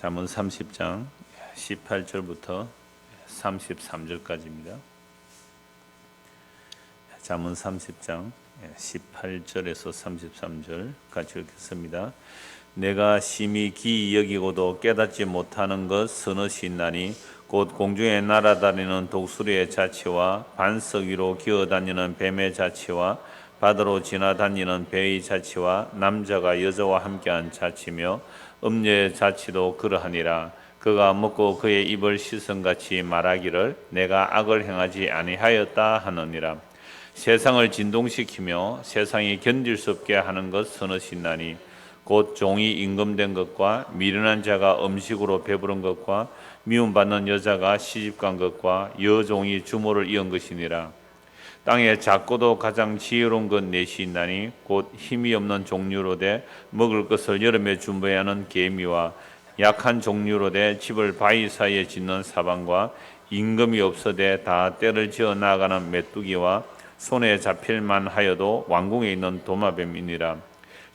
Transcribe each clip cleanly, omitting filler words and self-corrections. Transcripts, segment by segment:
잠언 30장 18절부터 33절까지입니다. 잠언 30장 18절에서 33절까지 읽겠습니다. 내가 심히 기이 여기고도 깨닫지 못하는 것 서너시 있나니 곧 공중에 날아다니는 독수리의 자치와 반석 위로 기어다니는 뱀의 자치와 바다로 지나다니는 배의 자치와 남자가 여자와 함께한 자치며 음녀의 자치도 그러하니라. 그가 먹고 그의 입을 씻은같이 말하기를 내가 악을 행하지 아니하였다 하느니라. 세상을 진동시키며 세상이 견딜 수 없게 하는 것 서너시 있나니 곧 종이 임금된 것과 미련한 자가 음식으로 배부른 것과 미움받는 여자가 시집간 것과 여종이 주모를 이은 것이니라. 땅에 작고도 가장 지혜로운 것 넷이 있나니 곧 힘이 없는 종류로 돼 먹을 것을 여름에 준비해야 하는 개미와 약한 종류로 돼 집을 바위 사이에 짓는 사방과 임금이 없어되 다 때를 지어 나가는 메뚜기와 손에 잡힐만 하여도 왕궁에 있는 도마뱀이니라.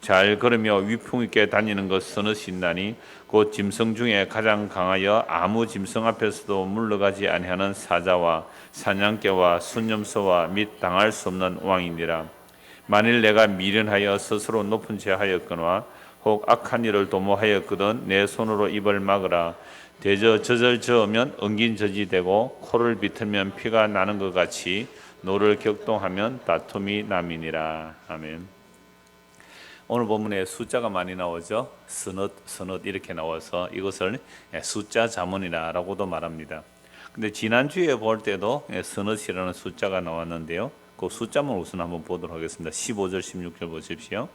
잘 걸으며 위풍 있게 다니는 것 서너시 있나니 곧 짐승 중에 가장 강하여 아무 짐승 앞에서도 물러가지 아니하는 사자와 사냥개와 순념소와 및 당할 수 없는 왕이니라. 만일 내가 미련하여 스스로 높은 죄 하였거나 혹 악한 일을 도모하였거든 내 손으로 입을 막으라. 대저 젖을 저으면 엉긴 젖이 되고 코를 비틀면 피가 나는 것 같이 노를 격동하면 다툼이 남이니라. 아멘. 오늘 본문에 숫자가 많이 나오죠. 서넛 이렇게 나와서 이것을 숫자 잠언이라고도 말합니다. 근데 지난주에 볼 때도 서넛이라는 숫자가 나왔는데요. 그 숫자만 우선 한번 보도록 하겠습니다. 15절 16절 보십시오.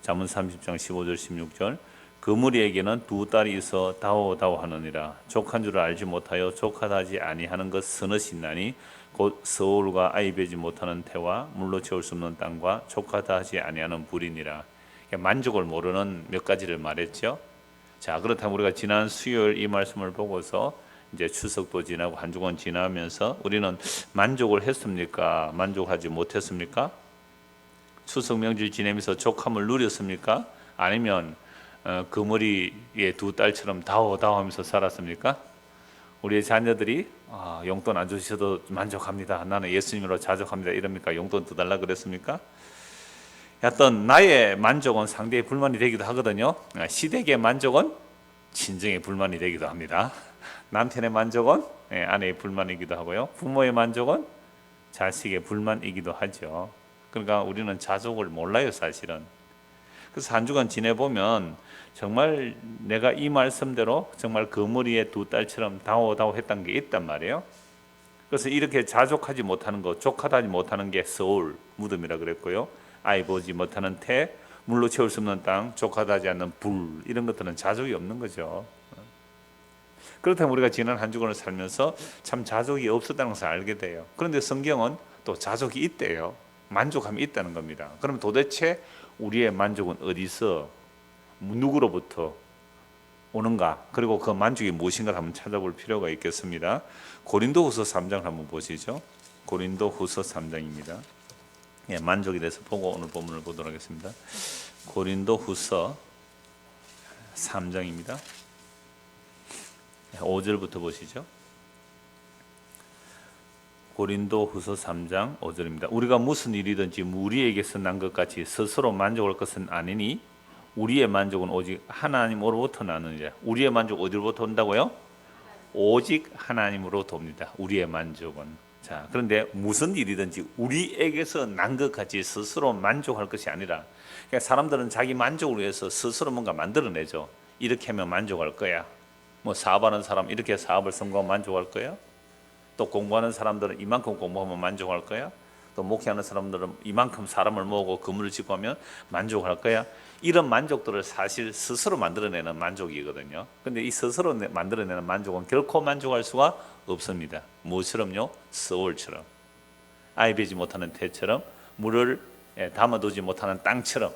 잠언 30장 15절 16절. 그무리에게는 두 딸이 있어 다오다오 하느니라. 족한 줄을 알지 못하여 족하다 하지 아니하는 것 서넛이 있나니 곧 서울과 아이 베지 못하는 태와 물로 채울 수 없는 땅과 족하다 하지 아니하는 불이니라. 만족을 모르는 몇 가지를 말했죠. 자, 그렇다면 우리가 지난 수요일 이 말씀을 보고서 이제 추석도 지나고 한 주간 지나면서 우리는 만족을 했습니까? 만족하지 못했습니까? 추석 명절 지내면서 족함을 누렸습니까? 아니면 그머리의 두 딸처럼 다오다오 하면서 살았습니까? 우리의 자녀들이 용돈 안 주셔도 만족합니다. 나는 예수님으로 자족합니다. 이럽니까? 용돈 더 달라 그랬습니까? 어떤 나의 만족은 상대의 불만이 되기도 하거든요. 시댁의 만족은 친정의 불만이 되기도 합니다. 남편의 만족은 아내의 불만이기도 하고요. 부모의 만족은 자식의 불만이기도 하죠. 그러니까 우리는 자족을 몰라요, 사실은. 그래서 한 주간 지내보면 정말 내가 이 말씀대로 정말 그머리의 두 딸처럼 다오다오 했던 게 있단 말이에요. 그래서 이렇게 자족하지 못하는 것, 족하지 못하는 게 서울 무덤이라 그랬고요. 아이 보지 못하는 태, 물로 채울 수 없는 땅, 족하지 않는 불, 이런 것들은 자족이 없는 거죠. 그렇다면 우리가 지난 한 주간을 살면서 참 자족이 없었다는 것을 알게 돼요. 그런데 성경은 또 자족이 있대요. 만족함이 있다는 겁니다. 그럼 도대체 우리의 만족은 어디서 누구로부터 오는가? 그리고 그 만족이 무엇인가 한번 찾아볼 필요가 있겠습니다. 고린도후서 3장 한번 보시죠. 고린도후서 3장입니다. 만족에 대해서 보고 오늘 본문을 보도록 하겠습니다. 고린도후서 3장입니다. 5절부터 보시죠. 고린도후서 3장 5절입니다. 우리가 무슨 일이든지 우리에게서 난 것 같이 스스로 만족할 것은 아니니 우리의 만족은 오직 하나님으로부터 나느니라. 우리의 만족 어디로부터 온다고요? 오직 하나님으로부터 옵니다. 우리의 만족은. 자, 그런데 무슨 일이든지 우리에게서 난 것 같이 스스로 만족할 것이 아니라, 그러니까 사람들은 자기 만족을 위해서 스스로 뭔가 만들어내죠. 이렇게 하면 만족할 거야. 뭐 사업하는 사람 이렇게 사업을 성공하면 만족할 거야. 또 공부하는 사람들은 이만큼 공부하면 만족할 거야. 또 목회하는 사람들은 이만큼 사람을 모으고 건물을 짓고 하면 만족할 거야. 이런 만족들을 사실 스스로 만들어내는 만족이거든요. 근데 이 스스로 만들어내는 만족은 결코 만족할 수가 없습니다. 무엇처럼요? 서울처럼, 아이 베지 못하는 태처럼, 물을 담아두지 못하는 땅처럼,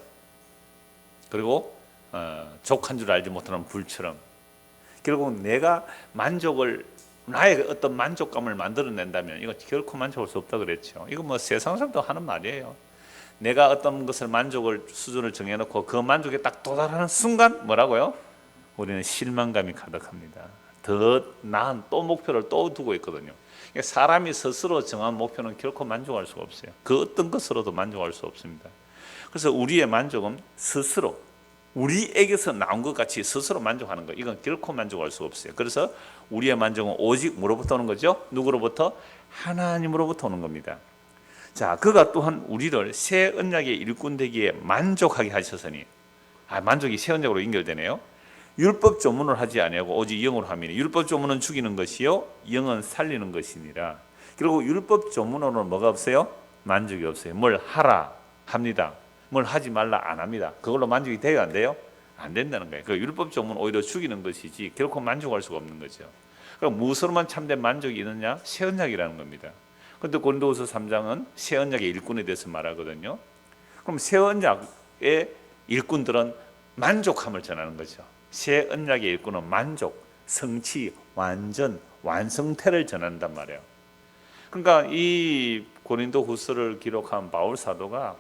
그리고 족한 줄 알지 못하는 불처럼. 결국 내가 만족을, 나의 어떤 만족감을 만들어낸다면 이거 결코 만족할 수 없다 그랬죠. 이거 뭐 세상 사람도 하는 말이에요. 내가 어떤 것을 만족을 수준을 정해놓고 그 만족에 딱 도달하는 순간 뭐라고요? 우리는 실망감이 가득합니다. 더 나은 또 목표를 또 두고 있거든요. 그러니까 사람이 스스로 정한 목표는 결코 만족할 수가 없어요. 그 어떤 것으로도 만족할 수 없습니다. 그래서 우리의 만족은 스스로 우리에게서 나온 것 같이 스스로 만족하는 거, 이건 결코 만족할 수 없어요. 그래서 우리의 만족은 오직 뭐로부터 오는 거죠? 누구로부터? 하나님으로부터 오는 겁니다. 자, 그가 또한 우리를 새 언약의 일꾼 되기에 만족하게 하셨으니, 만족이 새 언약으로 연결되네요. 율법 조문을 하지 아니하고 오직 영으로 하미니, 율법 조문은 죽이는 것이요 영은 살리는 것이니라. 그리고 율법 조문으로는 뭐가 없어요? 만족이 없어요. 뭘 하라 합니다. 뭘 하지 말라 안 합니다. 그걸로 만족이 돼요, 안 돼요? 안 된다는 거예요. 그 율법 조문은 오히려 죽이는 것이지 결코 만족할 수가 없는 거죠. 그럼 무엇으로만 참된 만족이 있느냐? 새 언약이라는 겁니다. 그런데 고린도후서 3장은 새 언약의 일꾼에 대해서 말하거든요. 그럼 새 언약의 일꾼들은 만족함을 전하는 거죠. 새 언약의 일꾼은 만족, 성취, 완전, 완성태를 전한단 말이에요. 그러니까 이 고린도후서를 기록한 바울 사도가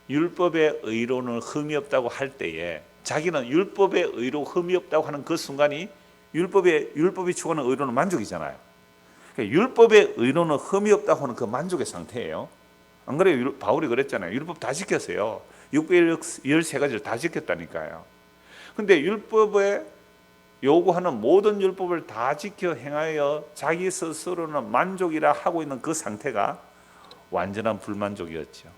율법의 의로는 흠이 없다고 할 때에 자기는 율법의 의로 흠이 없다고 하는 그 순간이 율법이 추구하는 의로는 만족이잖아요. 그러니까 율법의 의로는 흠이 없다고 하는 그 만족의 상태예요. 안 그래요? 바울이 그랬잖아요. 율법 다 지켰어요. 613가지를 다 지켰다니까요. 근데 율법에 요구하는 모든 율법을 다 지켜 행하여 자기 스스로는 만족이라 하고 있는 그 상태가 완전한 불만족이었죠.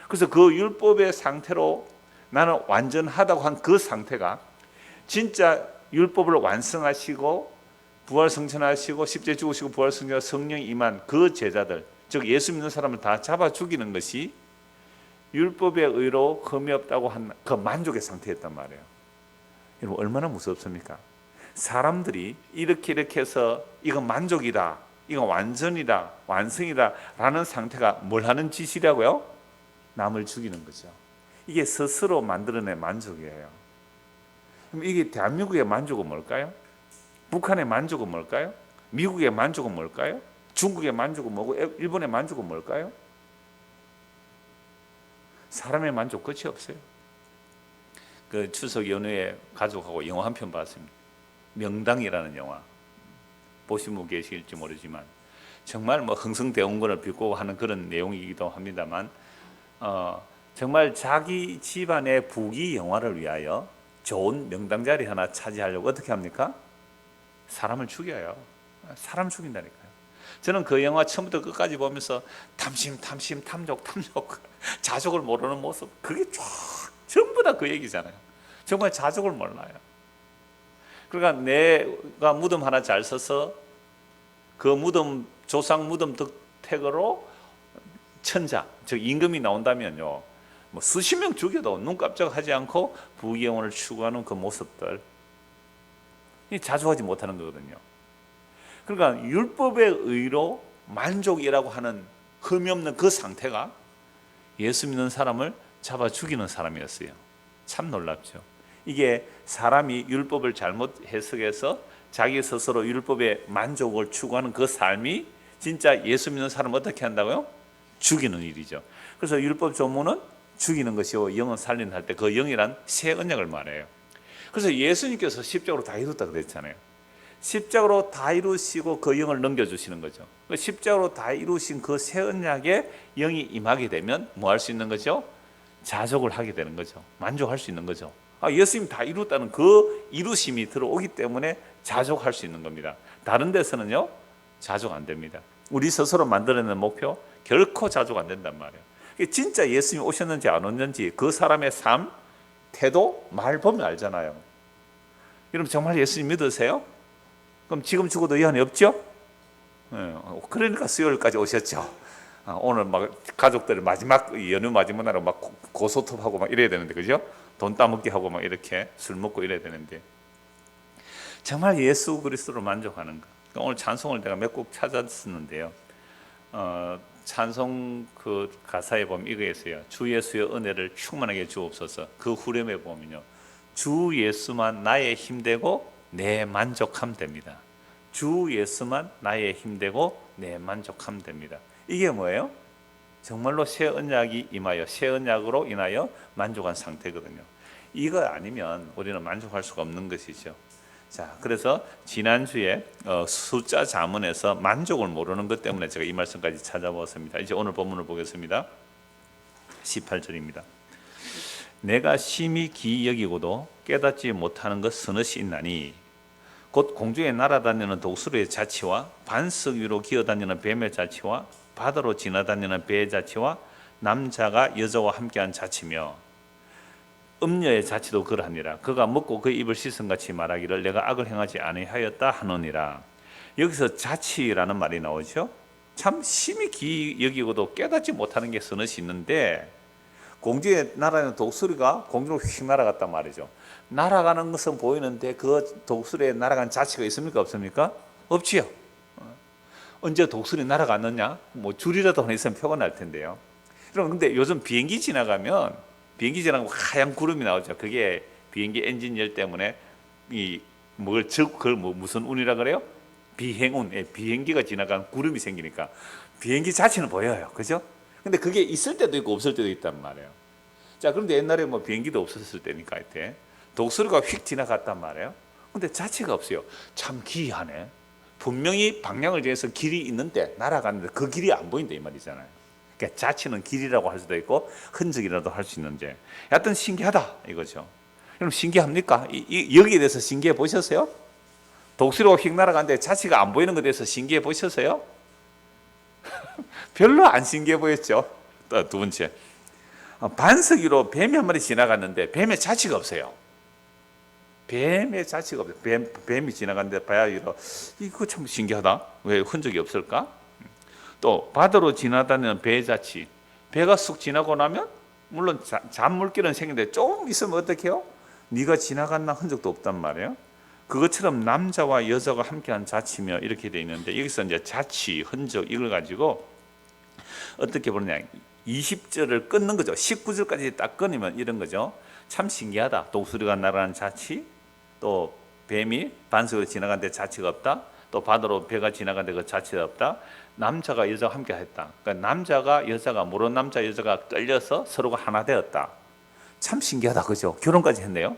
그래서 그 율법의 상태로 나는 완전하다고 한 그 상태가 진짜 율법을 완성하시고 부활승천하시고 십자가에 죽으시고 부활승천하시고 성령이 임한 그 제자들, 즉 예수 믿는 사람을 다 잡아 죽이는 것이 율법의 의로 흠이 없다고 한 그 만족의 상태였단 말이에요. 여러분 얼마나 무섭습니까? 사람들이 이렇게 해서 이건 만족이다, 이건 완전이다, 완성이다 라는 상태가 뭘 하는 짓이라고요? 남을 죽이는 거죠. 이게 스스로 만들어낸 만족이에요. 그럼 이게 대한민국의 만족은 뭘까요? 북한의 만족은 뭘까요? 미국의 만족은 뭘까요? 중국의 만족은 뭐고 일본의 만족은 뭘까요? 사람의 만족 끝이 없어요. 그 추석 연휴에 가족하고 영화 한 편 봤습니다. 명당이라는 영화. 보신 분 계실지 모르지만 정말 뭐 흥성대원군을 빌고 하는 그런 내용이기도 합니다만 정말 자기 집안의 부귀 영화를 위하여 좋은 명당 자리 하나 차지하려고 어떻게 합니까? 사람을 죽여요. 사람 죽인다니까요. 저는 그 영화 처음부터 끝까지 보면서 탐심, 탐족, 자족을 모르는 모습, 그게 쫙 전부 다 그 얘기잖아요. 정말 자족을 몰라요. 그러니까 내가 무덤 하나 잘 서서 그 무덤, 조상 무덤 덕택으로 천자, 즉 임금이 나온다면요, 뭐 수십 명 죽여도 눈 깜짝하지 않고 부귀영화를 추구하는 그 모습들, 이 자족하지 못하는 거거든요. 그러니까 율법의 의로 만족이라고 하는 흠이 없는 그 상태가 예수 믿는 사람을 잡아 죽이는 사람이었어요. 참 놀랍죠. 이게 사람이 율법을 잘못 해석해서 자기 스스로 율법의 만족을 추구하는 그 삶이 진짜 예수 믿는 사람을 어떻게 한다고요? 죽이는 일이죠. 그래서 율법 조문은 죽이는 것이고 영은 살리는 할 때 그 영이란 새 언약을 말해요. 그래서 예수님께서 십자가로 다 이뤘다 그랬잖아요. 십자가로 다 이루시고 그 영을 넘겨주시는 거죠. 십자가로 다 이루신 그 새 언약에 영이 임하게 되면 뭐 할 수 있는 거죠? 자족을 하게 되는 거죠. 만족할 수 있는 거죠. 예수님이 다 이뤘다는 그 이루심이 들어오기 때문에 자족할 수 있는 겁니다. 다른 데서는요, 자족 안 됩니다. 우리 스스로 만들어낸 목표 결코 자족 안 된단 말이에요. 진짜 예수님이 오셨는지 안 오셨는지 그 사람의 삶, 태도, 말 보면 알잖아요. 여러분 정말 예수님 믿으세요? 그럼 지금 죽어도 여한이 없죠? 그러니까 수요일까지 오셨죠. 오늘 막 가족들 마지막 연휴 마지막 날에 막 고소톱하고 막 이래야 되는데, 그죠? 돈 따먹기 하고 막 이렇게 술 먹고 이래야 되는데, 정말 예수 그리스도로 만족하는 거. 오늘 찬송을 내가 몇 곡 찾았었는데요. 찬송 그 가사에 보면 이거 있어요. 주 예수의 은혜를 충만하게 주옵소서. 그 후렴에 보면요, 주 예수만 나의 힘되고 내 만족함 됩니다. 주 예수만 나의 힘되고 내 만족함 됩니다. 이게 뭐예요? 정말로 새 언약이 임하여 새 언약으로 인하여 만족한 상태거든요. 이거 아니면 우리는 만족할 수가 없는 것이죠. 자, 그래서 지난주에 숫자 자문에서 만족을 모르는 것 때문에 제가 이 말씀까지 찾아보았습니다. 이제 오늘 본문을 보겠습니다. 18절입니다. 내가 심히 기이 여기고도 깨닫지 못하는 것 서너시 있나니 곧 공중에 날아다니는 독수리의 자치와 반석 위로 기어다니는 뱀의 자치와 바다로 지나다니는 배의 자치와 남자가 여자와 함께한 자치며 음녀의 자치도 그러하니라. 그가 먹고 그 입을 씻음같이 말하기를 내가 악을 행하지 아니하였다 하느니라. 여기서 자치라는 말이 나오죠. 참 심히 기이 여기고도 깨닫지 못하는 게 서너시 있는데 공중에 날아가는 독수리가 공중으로 휙 날아갔단 말이죠. 날아가는 것은 보이는데 그 독수리에 날아간 자치가 있습니까? 없습니까? 없지요. 언제 독수리 날아갔느냐? 뭐 줄이라도 하나 있으면 표가 날 텐데요. 여러분, 근데 요즘 비행기 지나가면 비행기 지나가면 하얀 구름이 나오죠. 그게 비행기 엔진열 때문에 그걸 무슨 운이라 그래요? 비행운. 비행기가 지나간 구름이 생기니까 비행기 자체는 보여요. 그죠? 근데 그게 있을 때도 있고 없을 때도 있단 말이에요. 자, 그런데 옛날에 뭐 비행기도 없었을 때니까 이때 독수리가 휙 지나갔단 말이에요. 근데 자체가 없어요. 참 기이하네. 분명히 방향을 정해서 길이 있는데 날아갔는데 그 길이 안 보인다 이 말이잖아요. 그러니까 자체는 길이라고 할 수도 있고 흔적이라도 할 수 있는데 하여튼 신기하다 이거죠. 그럼 신기합니까? 여기에 대해서 신기해 보셨어요? 독수리가 휙 날아갔는데 자체가 안 보이는 것에 대해서 신기해 보셨어요? 별로 안 신기해 보였죠. 또 두 번째, 반석 위로 뱀이 한 마리 지나갔는데 뱀의 자취가 없어요. 뱀의 자취가 없어요. 뱀이 지나갔는데 봐야 이거 참 신기하다. 왜 흔적이 없을까? 또 바다로 지나다니는 배의 자취. 배가 쑥 지나고 나면 물론 잔물길은 생기는데 조금 있으면 어떻게 해요? 네가 지나갔나 흔적도 없단 말이에요. 그것처럼 남자와 여자가 함께한 자취며 이렇게 돼 있는데 여기서 이제 자취, 흔적 이걸 가지고 어떻게 보느냐 20절을 끊는 거죠. 19절까지 딱 끊으면 이런 거죠. 참 신기하다. 독수리가 날아가는 자취, 또 뱀이 반석으로 지나가는데 자취가 없다, 또 바다로 배가 지나가는데 그 자취가 없다, 남자가 여자와 함께 했다. 그러니까 남자가 여자가 모르는 남자 여자가 끌려서 서로가 하나 되었다. 참 신기하다. 그죠? 결혼까지 했네요.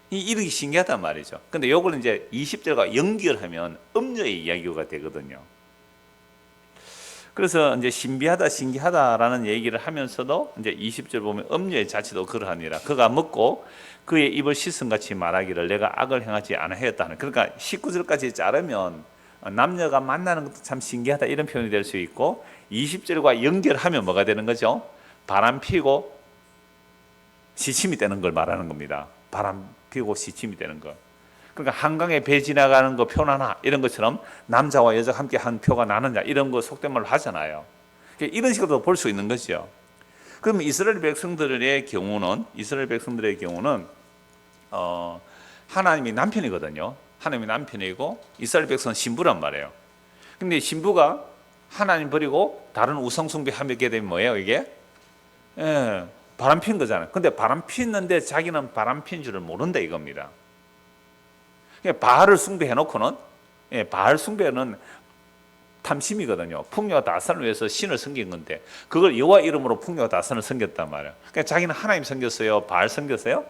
이렇게 신기하단 말이죠. 근데 요걸 이제 20절과 연결하면 음녀의 이야기가 되거든요. 그래서 이제 신비하다, 신기하다라는 얘기를 하면서도 이제 20절 보면 음녀의 자취도 그러하니라. 그가 먹고 그의 입을 씻음같이 말하기를 내가 악을 행하지 않아하였다 하는. 그러니까 19절까지 자르면 남녀가 만나는 것도 참 신기하다 이런 표현이 될 수 있고 20절과 연결하면 뭐가 되는 거죠? 바람 피고 시침이 되는 걸 말하는 겁니다. 바람 피고 시침이 되는 거. 그러니까 한강에 배 지나가는 거 표나나 이런 것처럼 남자와 여자가 함께 한 표가 나느냐 이런 거 속된 말로 하잖아요. 이런 식으로 볼 수 있는 거죠. 그럼 이스라엘 백성들의 경우는 하나님이 남편이거든요. 하나님이 남편이고 이스라엘 백성은 신부란 말이에요. 근데 신부가 하나님 버리고 다른 우상 숭배하게 되면 뭐예요 이게? 바람 핀 거잖아요. 근데 바람 피는데 자기는 바람 핀 줄을 모른다 이겁니다. 바알을 숭배해놓고는 바알 숭배는 탐심이거든요. 풍요와 다산을 위해서 신을 섬긴 건데 그걸 여호와 이름으로 풍요와 다산을 섬겼단 말이에요. 그러니까 자기는 하나님 섬겼어요? 바알 섬겼어요?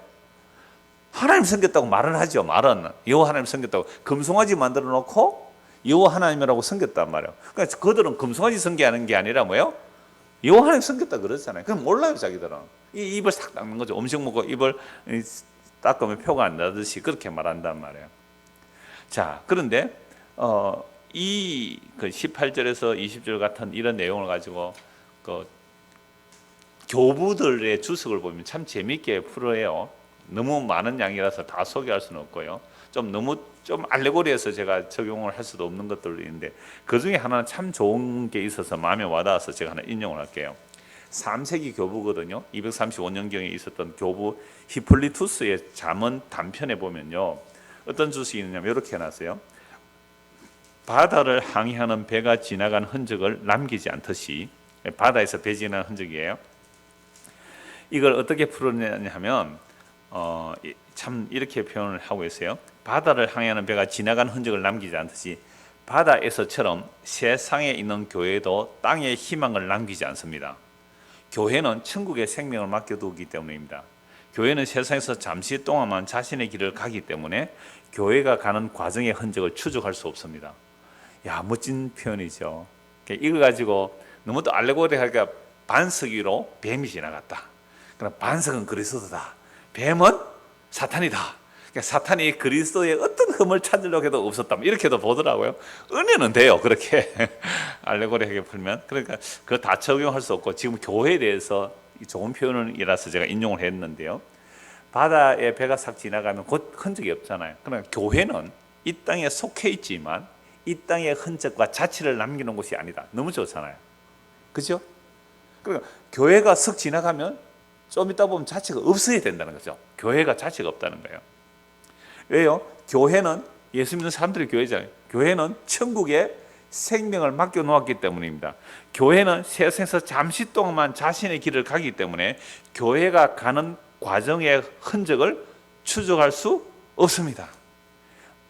하나님 섬겼다고 말은 하죠. 말은 여호와 하나님 섬겼다고 금송아지 만들어 놓고 여호와 하나님이라고 섬겼단 말이에요. 그러니까 그들은 금송아지 섬기하는 게 아니라 뭐예요? 여호와 하나님 섬겼다 그러잖아요. 그럼 몰라요 자기들은. 이 입을 싹 닦는 거죠. 음식 먹고 입을 닦으면 표가 안 나듯이 그렇게 말한단 말이에요. 자, 그런데 이 18절에서 20절 같은 이런 내용을 가지고 그 교부들의 주석을 보면 참 재미있게 풀어요. 너무 많은 양이라서 다 소개할 수는 없고요. 좀 알레고리해서 제가 적용을 할 수도 없는 것들도 있는데 그 중에 하나는 참 좋은 게 있어서 마음에 와닿아서 제가 하나 인용을 할게요. 3세기 교부거든요. 235년경에 있었던 교부 히폴리투스의 잠언 단편에 보면요. 어떤 주석이 있느냐면 이렇게 해놨어요. 바다를 항해하는 배가 지나간 흔적을 남기지 않듯이, 바다에서 배 지나간 흔적이에요. 이걸 어떻게 풀어내냐면 참 이렇게 표현을 하고 있어요. 바다를 항해하는 배가 지나간 흔적을 남기지 않듯이 바다에서처럼 세상에 있는 교회도 땅에 희망을 남기지 않습니다. 교회는 천국의 생명을 맡겨두기 때문입니다. 교회는 세상에서 잠시 동안만 자신의 길을 가기 때문에 교회가 가는 과정의 흔적을 추적할 수 없습니다. 야, 멋진 표현이죠. 이거 가지고 너무 또 알레고리하게 반석 위로 뱀이 지나갔다. 그럼 반석은 그리스도다. 뱀은 사탄이다. 그러니까 사탄이 그리스도의 어떤 흠을 찾으려고 해도 없었다. 이렇게도 보더라고요. 은혜는 돼요. 그렇게 알레고리하게 풀면. 그러니까 그거 다 적용할 수 없고 지금 교회에 대해서 좋은 표현이라서 제가 인용을 했는데요. 바다에 배가 싹 지나가면 곧 흔적이 없잖아요. 그러나 교회는 이 땅에 속해 있지만 이 땅의 흔적과 자취를 남기는 곳이 아니다. 너무 좋잖아요. 그죠? 그러니까 교회가 슥 지나가면 좀 이따 보면 자취가 없어야 된다는 거죠. 교회가 자취가 없다는 거예요. 왜요? 교회는 예수 믿는 사람들의 교회잖아요. 교회는 천국에 생명을 맡겨놓았기 때문입니다. 교회는 세상에서 잠시 동안만 자신의 길을 가기 때문에 교회가 가는 과정의 흔적을 추적할 수 없습니다.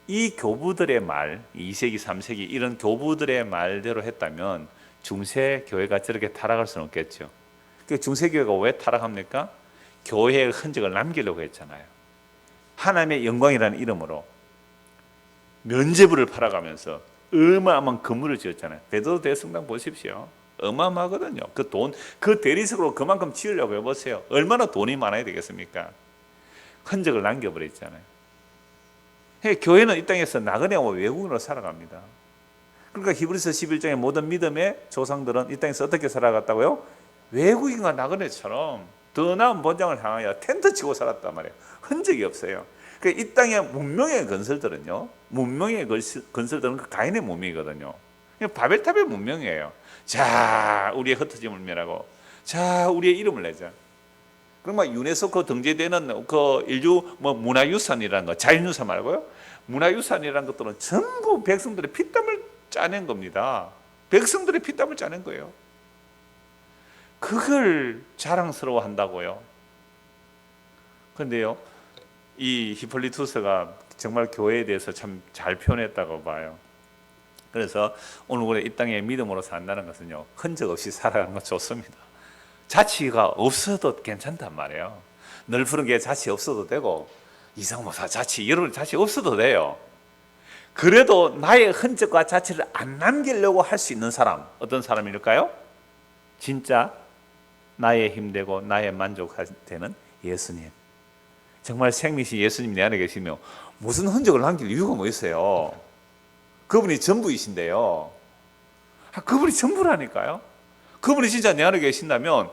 이 교부들의 말, 2세기, 3세기 이런 교부들의 말대로 했다면 중세 교회가 저렇게 타락할 수는 없겠죠. 그 중세 교회가 왜 타락합니까? 교회의 흔적을 남기려고 했잖아요. 하나님의 영광이라는 이름으로 면죄부를 팔아가면서 어마어마한 건물을 지었잖아요. 베드로 대성당 보십시오. 어마어마하거든요. 그 돈, 그 대리석으로 그만큼 지으려고 해보세요. 얼마나 돈이 많아야 되겠습니까? 흔적을 남겨버렸잖아요. 교회는 이 땅에서 나그네와 외국인으로 살아갑니다. 그러니까 히브리서 11장의 모든 믿음의 조상들은 이 땅에서 어떻게 살아갔다고요? 외국인과 나그네처럼 더 나은 본장을 향하여 텐트 치고 살았단 말이에요. 흔적이 없어요. 이 땅의 문명의 건설들은요, 문명의 건설들은 그 가인의 문명이거든요. 바벨탑의 문명이에요. 자, 우리의 흩어짐을 멸하고, 자, 우리의 이름을 내자. 그럼 유네스코 등재되는 그 인류 문화유산이라는 거, 자연유산 말고요. 문화유산이라는 것들은 전부 백성들의 피땀을 짜낸 겁니다. 백성들의 피땀을 짜낸 거예요. 그걸 자랑스러워 한다고요. 그런데요, 이 히폴리투스가 정말 교회에 대해서 참 잘 표현했다고 봐요. 그래서 오늘 우리 이 땅에 믿음으로 산다는 것은요, 흔적 없이 살아가는 건 좋습니다. 자취가 없어도 괜찮단 말이에요. 넓은 게 자취 없어도 되고, 이상모사 자취, 여러분 자취 없어도 돼요. 그래도 나의 흔적과 자취를 안 남기려고 할 수 있는 사람, 어떤 사람일까요? 진짜 나의 힘되고 나의 만족되는 예수님. 정말 생미신 예수님 내 안에 계시며 무슨 흔적을 남길 이유가 뭐 있어요? 그분이 전부이신데요. 그분이 전부라니까요. 그분이 진짜 내 안에 계신다면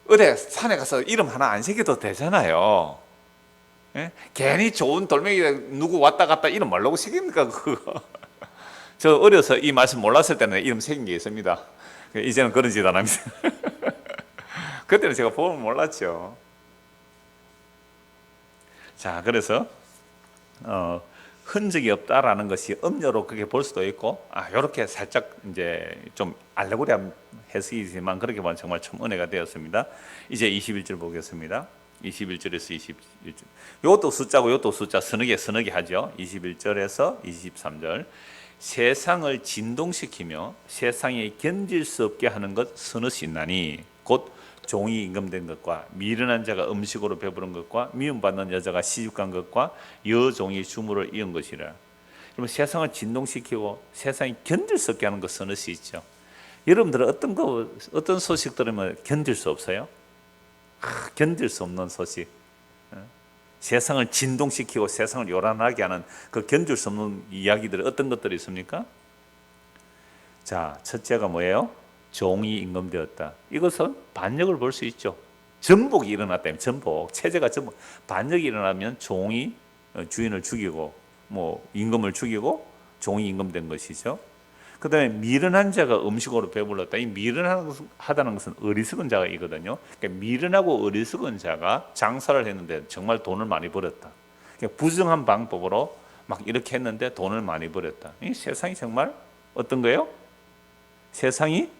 어디 산에 가서 이름 하나 안 새겨도 되잖아요. 예? 괜히 좋은 돌멩이 누구 왔다 갔다 이름 뭐라고 새깁니까 그거? 저 어려서 이 말씀 몰랐을 때는 이름 새긴 게 있습니다. 이제는 그런 짓 안 합니다. 그때는 제가 복음을 몰랐죠. 자, 그래서 흔적이 없다라는 것이 음료로 그렇게 볼 수도 있고, 이렇게 살짝 이제 좀 알레고리한 해석이지만 그렇게 보면 정말 참 은혜가 되었습니다. 이제 21절 보겠습니다. 21절에서 21절. 이것도 숫자고 이것도 숫자 서너 개 하죠. 21절에서 23절. 세상을 진동시키며 세상에 견딜 수 없게 하는 것 서너시 있나니 곧 종이 임금된 것과 미련한 자가 음식으로 배부른 것과 미움받는 여자가 시집간 것과 여종이 주물을 이은 것이라. 그러면 세상을 진동시키고 세상이 견딜 수 없게 하는 것 서너시 있죠. 여러분들은 어떤 소식 들으면 견딜 수 없어요? 견딜 수 없는 소식. 세상을 진동시키고 세상을 요란하게 하는 그 견딜 수 없는 이야기들 어떤 것들이 있습니까? 자, 첫째가 뭐예요? 종이 임금되었다. 이것은 반역을 볼 수 있죠. 전복이 일어났다면 전복, 체제가 전복, 반역이 일어나면 종이 주인을 죽이고 임금을 죽이고 종이 임금된 것이죠. 그 다음에 미련한 자가 음식으로 배불렀다. 이 미련하다는 것은 어리석은 자가이거든요. 그러니까 미련하고 어리석은 자가 장사를 했는데 정말 돈을 많이 벌었다. 그러니까 부정한 방법으로 막 이렇게 했는데 돈을 많이 벌었다. 이 세상이 정말 어떤 거예요? 세상이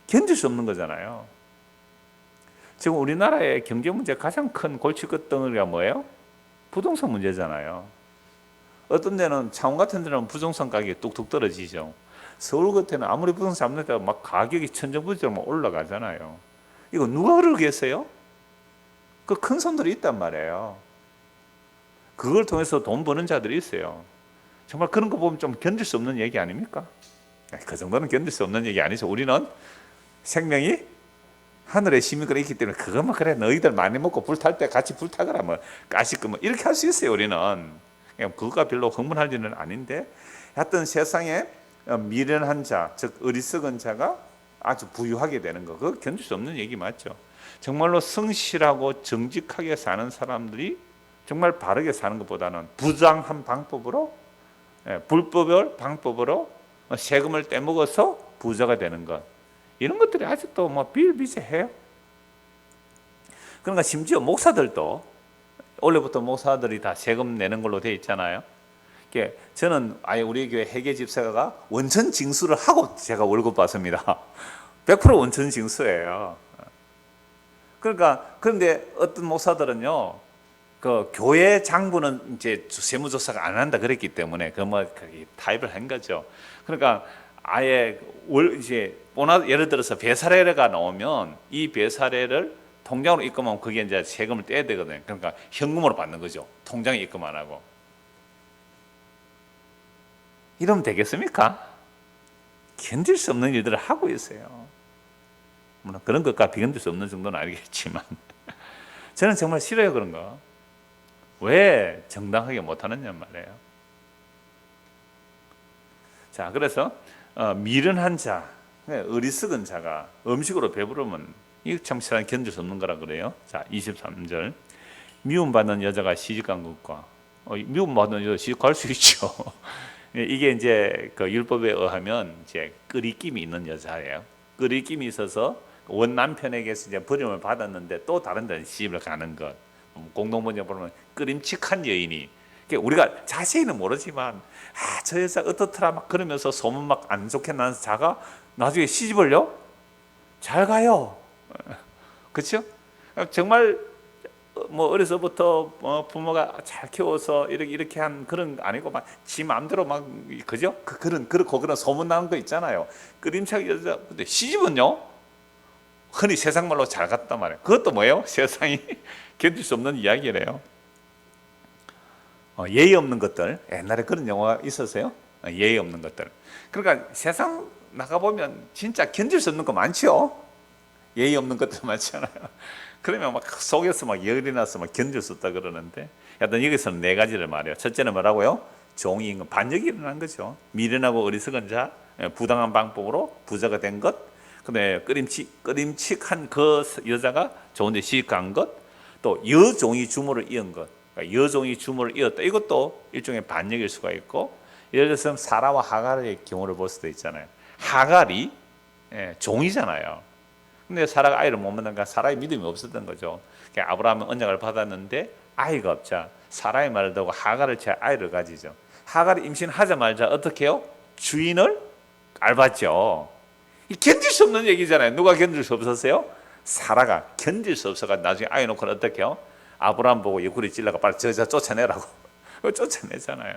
견딜 수 없는 거잖아요. 지금 우리나라의 경제 문제 가장 큰 골칫것 덩어리가 뭐예요? 부동산 문제잖아요. 어떤 데는 창원 같은 데는 부동산 가격이 뚝뚝 떨어지죠. 서울 같은 데는 아무리 부동산 잡는다고 막 가격이 천정부지로 올라가잖아요. 이거 누가 그러겠어요? 그 큰 손들이 있단 말이에요. 그걸 통해서 돈 버는 자들이 있어요. 정말 그런 거 보면 좀 견딜 수 없는 얘기 아닙니까? 그 정도는 견딜 수 없는 얘기 아니죠. 우리는 생명이 하늘에 시민권이 있기 때문에 그것만 그래 너희들 많이 먹고 불탈 때 같이 불타거라 뭐 까짓거 뭐 이렇게 할 수 있어요. 우리는 그거가 별로 흥분할 일은 아닌데, 하여튼 세상에 미련한 자, 즉 어리석은 자가 아주 부유하게 되는 거, 그거 견딜 수 없는 얘기 맞죠? 정말로 성실하고 정직하게 사는 사람들이 정말 바르게 사는 것보다는 부당한 방법으로, 불법을 방법으로 세금을 떼먹어서 부자가 되는 것, 이런 것들이 아직도 뭐 비일비재해요. 그러니까 심지어 목사들도 원래부터 목사들이 다 세금 내는 걸로 돼 있잖아요. 저는 아예 우리 교회 회계 집사가 원천 징수를 하고 제가 월급 받습니다. 100% 원천 징수예요. 그러니까 그런데 어떤 목사들은요, 그 교회 장부는 이제 세무조사가 안 한다 그랬기 때문에 그 뭐 타입을 한 거죠. 그러니까 아예 이제 예를 들어서 배사례가 나오면 이 배사례를 통장으로 입금하면 그게 이제 세금을 떼야 되거든요. 그러니까 현금으로 받는 거죠. 통장에 입금 안 하고. 이러면 되겠습니까? 견딜 수 없는 일들을 하고 있어요. 물론 그런 것과 비견딜 수 없는 정도는 아니겠지만 저는 정말 싫어요, 그런 거. 왜 정당하게 못하느냐 말이에요. 자, 그래서 미련한 자, 어리석은 자가 음식으로 배부르면 이거 참 견딜 수 없는 거라 그래요. 자, 23절. 미움받는 여자가 시집간 것과 미움받는 여자 시집갈 수 있죠. 이게 이제 그 율법에 의하면 이제 끄리낌이 있는 여자예요. 끄리낌이 있어서 원 남편에게서 이제 버림을 받았는데 또 다른 데 시집을 가는 것. 공동번역 보면 끄림칙한 여인이, 우리가 자세히는 모르지만 저 여자 어떻더라 막 그러면서 소문 막 안 좋게 나는 자가 나중에 시집을요 잘 가요. 그렇죠? 정말 뭐 어려서부터 부모가 잘 키워서 이렇게 한 그런 아니고 막 지 마음대로 막 그죠? 그런 소문 나는 거 있잖아요. 끄림착 여자. 근데 시집은요 흔히 세상 말로 잘 갔단 말이에요. 그것도 뭐예요? 세상이 견딜 수 없는 이야기래요. 예의 없는 것들, 옛날에 그런 영화가 있었어요. 예의 없는 것들. 그러니까 세상 나가보면 진짜 견딜 수 없는 거 많죠. 예의 없는 것들 많잖아요. 그러면 막 속에서 막 열이 나서 막 견딜 수 없다 그러는데, 하여튼 여기서는 네 가지를 말해요. 첫째는 뭐라고요? 종이 임금, 반역이 일어난 거죠. 미련하고 어리석은 자, 부당한 방법으로 부자가 된 것, 근데 끄림칙한 그 여자가 좋은데 시집간 것, 또 여종이 주모를 이은 것, 그러니까 여종이 주모를 이었다. 이것도 일종의 반역일 수가 있고, 예를 들어서 사라와 하갈의 경우를 볼 수도 있잖아요. 하갈이 종이잖아요. 근데 사라가 아이를 못 만나니까 사라의 믿음이 없었던 거죠. 아브라함은 언약을 받았는데 아이가 없자 사라의 말을 듣고 하갈을 제 아이를 가지죠. 하갈이 임신하자마자 어떻게 해요? 주인을 밟았죠. 견딜 수 없는 얘기잖아요. 누가 견딜 수 없었어요? 사라가 견딜 수 없어가 나중에 아이 놓고는 어떻게 해요? 아브라함 보고 옆구리 찔러가 빨리 저 여자 쫓아내라고 쫓아내잖아요.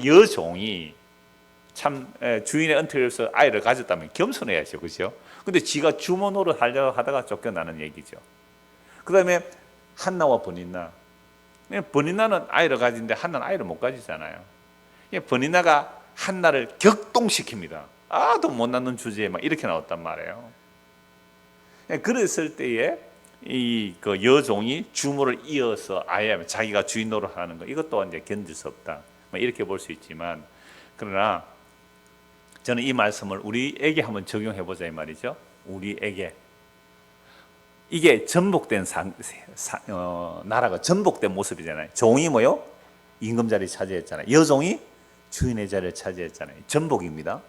여종이 참 주인의 은퇴를 위해서 아이를 가졌다면 겸손해야죠, 그렇죠? 근데 지가 주모 노릇 하려고 하다가 쫓겨나는 얘기죠. 그 다음에 한나와 버니나. 버니나는 아이를 가지는데 한나는 아이를 못 가지잖아요. 버니나가 한나를 격동시킵니다. 또 못 낳는 주제에 막 이렇게 나왔단 말이에요. 그랬을 때에 그 여종이 주모를 이어서 아예 자기가 주인 노릇하는 거, 이것 또한 이제 견딜 수 없다. 이렇게 볼 수 있지만, 그러나 저는 이 말씀을 우리에게 한번 적용해 보자 이 말이죠. 우리에게 이게 전복된 나라가 전복된 모습이잖아요. 종이 뭐요? 임금 자리 차지했잖아요. 여종이 주인의 자리를 차지했잖아요. 전복입니다.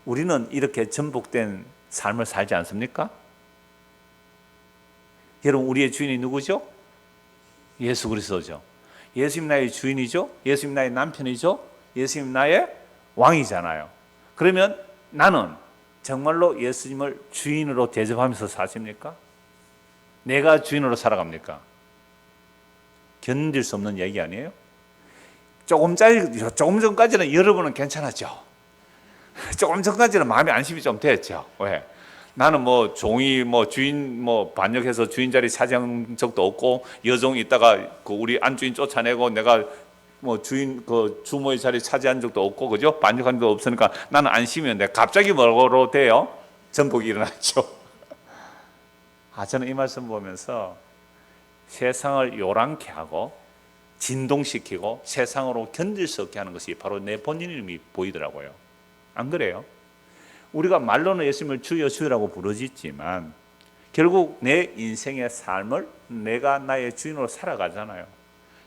우리는 이렇게 전복된 삶을 살지 않습니까? 여러분, 우리의 주인이 누구죠? 예수 그리스도죠. 예수님 나의 주인이죠. 예수님 나의 남편이죠. 예수님 나의 왕이잖아요. 그러면 나는 정말로 예수님을 주인으로 대접하면서 사십니까? 내가 주인으로 살아갑니까? 견딜 수 없는 얘기 아니에요? 조금 전까지는 여러분은 괜찮았죠. 조금 전까지는 마음의 안심이 좀 됐죠. 왜? 나는 뭐 종이 뭐 주인 뭐 반역해서 주인 자리 차지한 적도 없고, 여종이 있다가 그 우리 안주인 쫓아내고 내가 뭐 주인 그 주모의 자리 차지한 적도 없고, 그죠? 반역한 적도 없으니까 나는 안심이었는데 갑자기 뭐로 돼요? 전복이 일어났죠. 저는 이 말씀 보면서 세상을 요란케 하고 진동시키고 세상으로 견딜 수 없게 하는 것이 바로 내 본인임이 보이더라고요. 안 그래요? 우리가 말로는 예수님을 주여 주여라고 부르짖지만 결국 내 인생의 삶을 내가 나의 주인으로 살아가잖아요.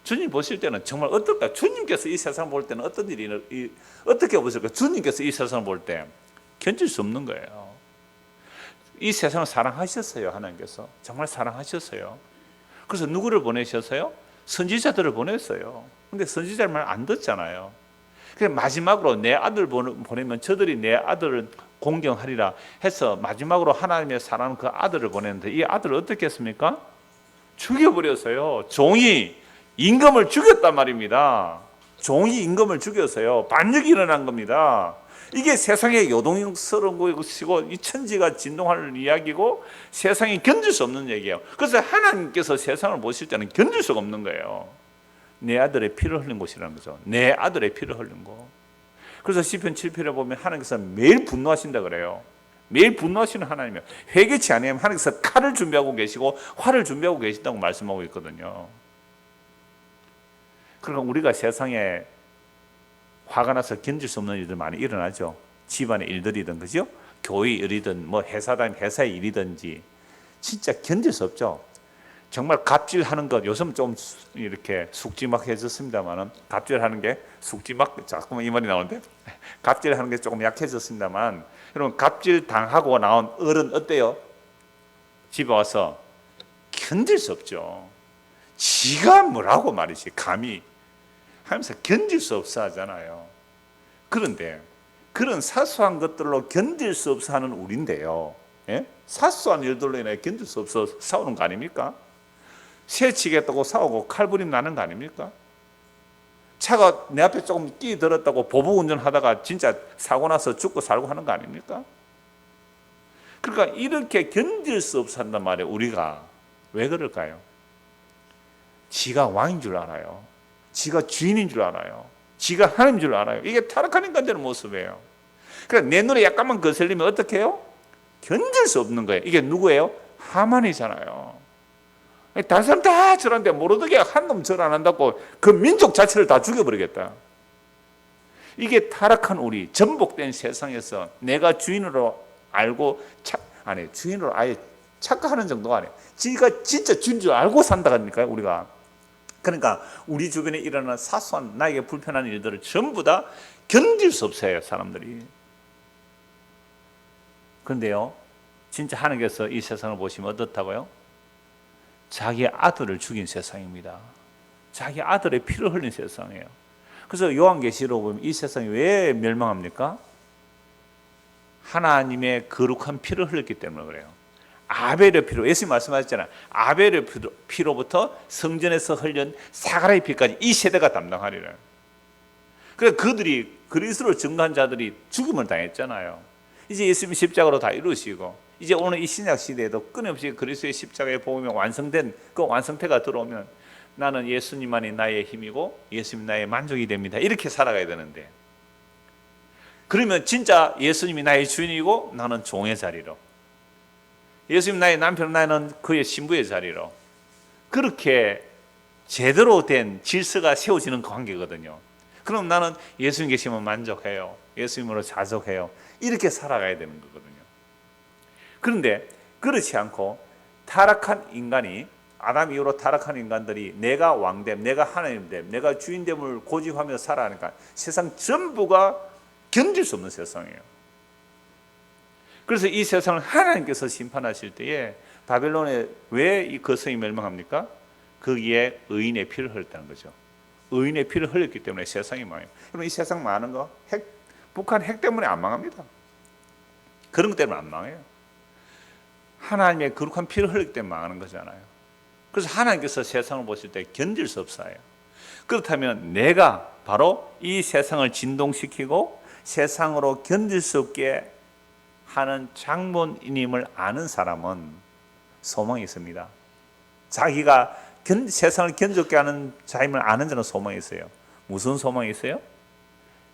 주님 보실 때는 정말 어떨까? 주님께서 이 세상 볼 때는 어떤 일이 어떻게 보실까? 주님께서 이 세상을 볼 때 견딜 수 없는 거예요. 이 세상을 사랑하셨어요. 하나님께서 정말 사랑하셨어요. 그래서 누구를 보내셨어요? 선지자들을 보냈어요. 근데 선지자를 말 안 듣잖아요. 그래서 마지막으로 내 아들 보내면 저들이 내 아들을 공경하리라 해서 마지막으로 하나님의 사랑하는 그 아들을 보냈는데, 이 아들을 어떻게 했습니까? 죽여버렸어요. 종이 임금을 죽였단 말입니다. 종이 임금을 죽였어요. 반역이 일어난 겁니다. 이게 세상의 요동스러운 것이고 이 천지가 진동하는 이야기고 세상이 견딜 수 없는 얘기예요. 그래서 하나님께서 세상을 보실 때는 견딜 수가 없는 거예요. 내 아들의 피를 흘린 곳이라는 거죠. 내 아들의 피를 흘린 거. 그래서 시편 7편에 보면 하나님께서 매일 분노하신다 그래요. 매일 분노하시는 하나님이에요. 회개치 않으면 하나님께서 칼을 준비하고 계시고 활을 준비하고 계신다고 말씀하고 있거든요. 그러니까 우리가 세상에 화가 나서 견딜 수 없는 일들 많이 일어나죠. 집안의 일들이든 그죠? 교회 일이든 뭐 회사의 일이든지 진짜 견딜 수 없죠. 정말 갑질하는 것, 요즘 좀 이렇게 숙지막해졌습니다만은, 갑질하는 게 숙지막, 자꾸만 이 말이 나오는데, 갑질하는 게 조금 약해졌습니다만, 여러분 갑질 당하고 나온 어른 어때요? 집에 와서 견딜 수 없죠. 지가 뭐라고 말이지 감히 하면서 견딜 수 없어 하잖아요. 그런데 그런 사소한 것들로 견딜 수 없어 하는 우리인데요, 예? 사소한 일들로 인해 견딜 수 없어 싸우는 거 아닙니까? 새 치겠다고 싸우고 칼부림 나는 거 아닙니까? 차가 내 앞에 조금 끼들었다고 보복 운전하다가 진짜 사고 나서 죽고 살고 하는 거 아닙니까? 그러니까 이렇게 견딜 수 없어 한단 말이에요. 우리가 왜 그럴까요? 지가 왕인 줄 알아요. 지가 주인인 줄 알아요. 지가 하나님인 줄 알아요. 이게 타락한 인간들의 모습이에요. 그러니까 내 눈에 약간만 거슬리면 어떻게 해요? 견딜 수 없는 거예요. 이게 누구예요? 하만이잖아요. 다른 사람 다 절하는데 모르드게 한 놈 절 안 한다고 그 민족 자체를 다 죽여버리겠다. 이게 타락한 우리, 전복된 세상에서 내가 주인으로 알고 주인으로 아예 착각하는 정도가 아니에요. 지가 진짜 주인 줄 알고 산다니까요, 우리가. 그러니까 우리 주변에 일어나는 사소한 나에게 불편한 일들을 전부 다 견딜 수 없어요, 사람들이. 그런데요, 진짜 하나님께서 이 세상을 보시면 어떻다고요? 자기 아들을 죽인 세상입니다. 자기 아들의 피를 흘린 세상이에요. 그래서 요한계시록 보면 이 세상이 왜 멸망합니까? 하나님의 거룩한 피를 흘렸기 때문에 그래요. 아벨의 피로, 예수님 말씀하셨잖아요. 아벨의 피로부터 성전에서 흘린 사가랴의 피까지 이 세대가 담당하리라. 그래서 그들이 그리스도를 증거한 자들이 죽임을 당했잖아요. 이제 예수님 십자가로 다 이루시고 이제 오늘 이 신약 시대에도 끊임없이 그리스도의 십자가의 복음이 완성된 그 완성태가 들어오면 나는 예수님만이 나의 힘이고 예수님 나의 만족이 됩니다. 이렇게 살아가야 되는데, 그러면 진짜 예수님이 나의 주인이고 나는 종의 자리로, 예수님 나의 남편, 나는 그의 신부의 자리로, 그렇게 제대로 된 질서가 세워지는 관계거든요. 그럼 나는 예수님 계시면 만족해요. 예수님으로 자족해요. 이렇게 살아가야 되는 거거든요. 그런데 그렇지 않고 타락한 인간이, 아담 이후로 타락한 인간들이 내가 왕됨, 내가 하나님됨, 내가 주인됨을 고집하며 살아가니까 세상 전부가 견딜 수 없는 세상이에요. 그래서 이 세상을 하나님께서 심판하실 때에 바벨론에 왜 이 거성이 멸망합니까? 거기에 의인의 피를 흘렸다는 거죠. 의인의 피를 흘렸기 때문에 세상이 망해요. 그럼 이 세상 망하는 거 북한 핵 때문에 안 망합니다. 그런 것 때문에 안 망해요. 하나님의 거룩한 피를 흘렸기 때문에 망하는 거잖아요. 그래서 하나님께서 세상을 보실 때 견딜 수 없어요. 그렇다면 내가 바로 이 세상을 진동시키고 세상으로 견딜 수 없게 하는 장본인임을 아는 사람은 소망이 있습니다. 자기가 세상을 견적게 하는 자임을 아는 자는 소망이 있어요. 무슨 소망이 있어요?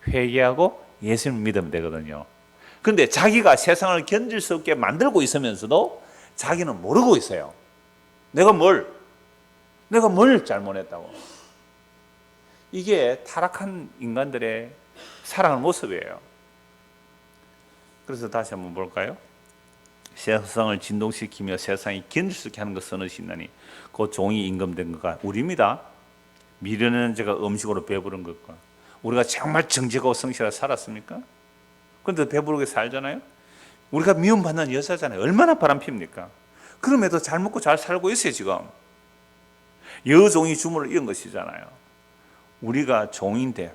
회개하고 예수님을 믿으면 되거든요. 그런데 자기가 세상을 견딜 수 없게 만들고 있으면서도 자기는 모르고 있어요. 내가 뭘 잘못했다고. 이게 타락한 인간들의 살아가는 모습이에요. 그래서 다시 한번 볼까요? 세상을 진동시키며 세상이 견딜 수 있게 하는 것 선하시나니 그 종이 임금된 것과 우리입니다. 미련한 자가 음식으로 배부른 것과 우리가 정말 정직하고 성실하게 살았습니까? 그런데 배부르게 살잖아요. 우리가 미움받는 여자잖아요. 얼마나 바람핍니까? 그럼에도 잘 먹고 잘 살고 있어요. 지금 여종이 주문을 이은 것이잖아요. 우리가 종인데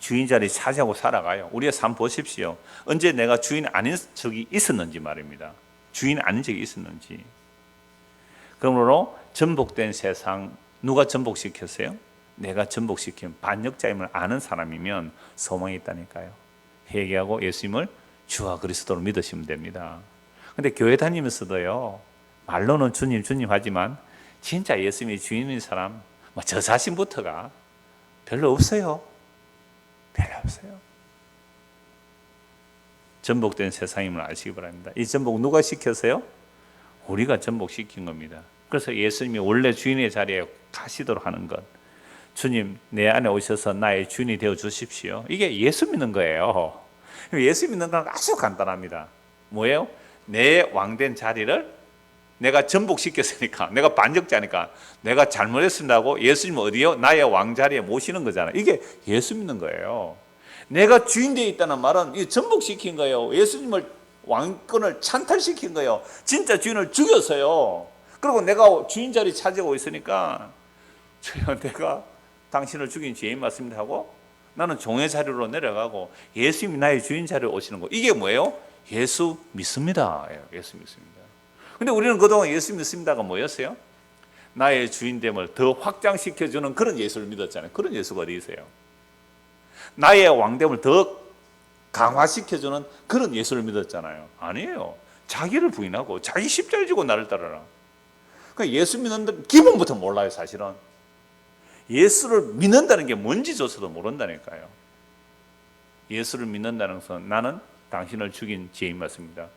주인 자리 차지하고 살아가요. 우리의 삶 보십시오. 언제 내가 주인 아닌 적이 있었는지 말입니다. 주인 아닌 적이 있었는지. 그러므로 전복된 세상 누가 전복시켰어요? 내가 전복시킨 반역자임을 아는 사람이면 소망이 있다니까요. 회개하고 예수님을 주와 그리스도로 믿으시면 됩니다. 근데 교회 다니면서도요, 말로는 주님 주님 하지만 진짜 예수님이 주인인 사람 저 자신부터가 별로 없어요. 별로 없어요. 전복된 세상임을 아시기 바랍니다. 이 전복 누가 시켰어요? 우리가 전복시킨 겁니다. 그래서 예수님이 원래 주인의 자리에 가시도록 하는 것, 주님 내 안에 오셔서 나의 주인이 되어 주십시오. 이게 예수 믿는 거예요. 예수 믿는 건 아주 간단합니다. 뭐예요? 내 왕된 자리를 내가 전복시켰으니까, 내가 반역자니까 내가 잘못했습니다고 예수님 어디요? 나의 왕자리에 모시는 거잖아요. 이게 예수 믿는 거예요. 내가 주인 되어 있다는 말은 이 전복시킨 거예요. 예수님을 왕권을 찬탈시킨 거예요. 진짜 주인을 죽였어요. 그리고 내가 주인 자리 차지하고 있으니까 주여 내가 당신을 죽인 죄인 맞습니다 하고 나는 종의 자리로 내려가고 예수님이 나의 주인 자리에 오시는 거. 이게 뭐예요? 예수 믿습니다. 예수 믿습니다. 근데 우리는 그동안 예수 믿습니다가 뭐였어요? 나의 주인됨을 더 확장시켜주는 그런 예수를 믿었잖아요. 그런 예수가 어디 있어요? 나의 왕됨을 더 강화시켜주는 그런 예수를 믿었잖아요. 아니에요. 자기를 부인하고 자기 십자가를 지고 나를 따르라. 그러니까 예수 믿는 기본부터 몰라요. 사실은 예수를 믿는다는 게 뭔지조차도 모른다니까요. 예수를 믿는다는 것은 나는 당신을 죽인 죄인 맞습니다.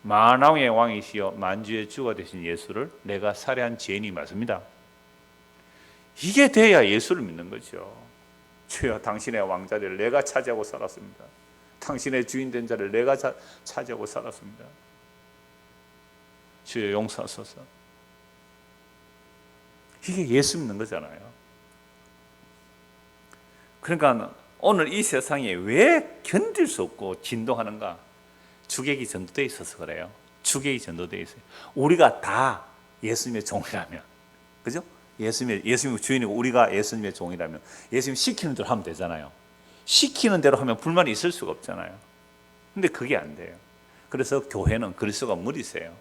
만왕의 왕이시여 만주의 주가 되신 예수를 내가 살해한 죄인이 맞습니다. 이게 돼야 예수를 믿는 거죠. 주여 당신의 왕자리를 내가 차지하고 살았습니다. 당신의 주인 된 자리를 내가 차지하고 살았습니다. 주여 용서하소서. 이게 예수 믿는 거잖아요. 그러니까 오늘 이 세상에 왜 견딜 수 없고 진동하는가? 주객이 전도되어 있어서 그래요. 주객이 전도되어 있어요. 우리가 다 예수님의 종이라면, 그죠? 예수님의 주인이고 우리가 예수님의 종이라면 예수님 시키는 대로 하면 되잖아요. 시키는 대로 하면 불만이 있을 수가 없잖아요. 근데 그게 안 돼요. 그래서 교회는 그리스도가 머리세요.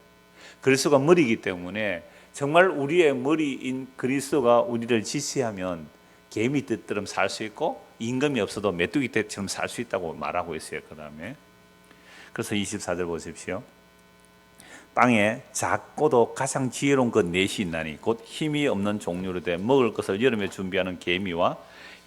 그리스도가 머리이기 때문에 정말 우리의 머리인 그리스도가 우리를 지시하면 개미 떼처럼 살 수 있고 임금이 없어도 메뚜기 떼처럼 살 수 있다고 말하고 있어요. 그 다음에 그래서 24절 보십시오. 땅에 작고도 가장 지혜로운 것 넷이 있나니 곧 힘이 없는 종류로 돼 먹을 것을 여름에 준비하는 개미와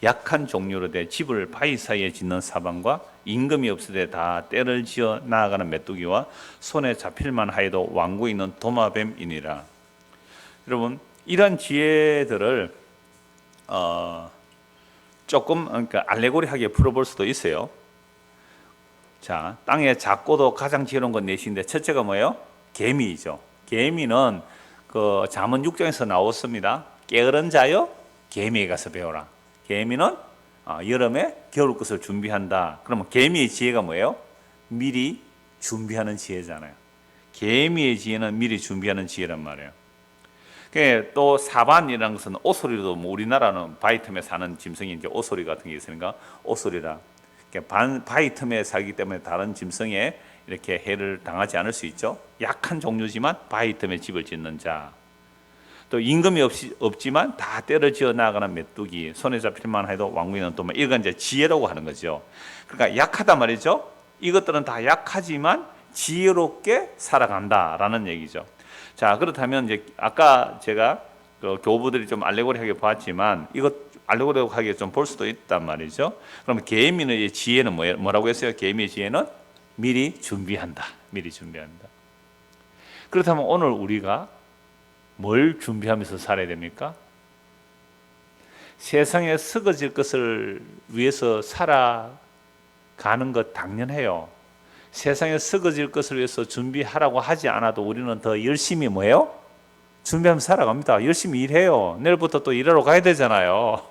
약한 종류로 돼 집을 바위 사이에 짓는 사방과 임금이 없으되 다 때를 지어 나아가는 메뚜기와 손에 잡힐만 하여도 왕국에 있는 도마뱀이니라. 여러분 이런 지혜들을 조금 그러니까 알레고리하게 풀어볼 수도 있어요. 자, 땅에 작고도 가장 지혜로운 건 넷인데 첫째가 뭐예요? 개미이죠. 개미는 그 잠언 6장에서 나왔습니다. 게으른 자여 개미에 가서 배워라. 개미는 여름에 겨울 것을 준비한다. 그러면 개미의 지혜가 뭐예요? 미리 준비하는 지혜잖아요. 개미의 지혜는 미리 준비하는 지혜란 말이에요. 또 사반이라는 것은 오소리도 뭐 우리나라는 바위 틈에 사는 짐승이 이제 오소리 같은 게 있으니까 오소리라. 바위 틈에 살기 때문에 다른 짐승에 이렇게 해를 당하지 않을 수 있죠. 약한 종류지만 바위 틈에 집을 짓는 자. 또 임금이 없지만 다 때를 지어 나아가는 메뚜기, 손에 잡힐만 해도 왕국에는 또 이건 이제 지혜라고 하는 거죠. 그러니까 약하단 말이죠. 이것들은 다 약하지만 지혜롭게 살아간다라는 얘기죠. 자, 그렇다면 이제 아까 제가 그 교부들이 좀 알레고리하게 봤지만 이것 알레고리하게 좀 볼 수도 있단 말이죠. 그럼 계민의 지혜는 뭐라고 했어요? 계민의 지혜는 미리 준비한다. 미리 준비한다. 그렇다면 오늘 우리가 뭘 준비하면서 살아야 됩니까? 세상에 썩어질 것을 위해서 살아가는 것 당연해요. 세상에 썩어질 것을 위해서 준비하라고 하지 않아도 우리는 더 열심히 뭐예요? 준비하면서 살아갑니다. 열심히 일해요. 내일부터 또 일하러 가야 되잖아요.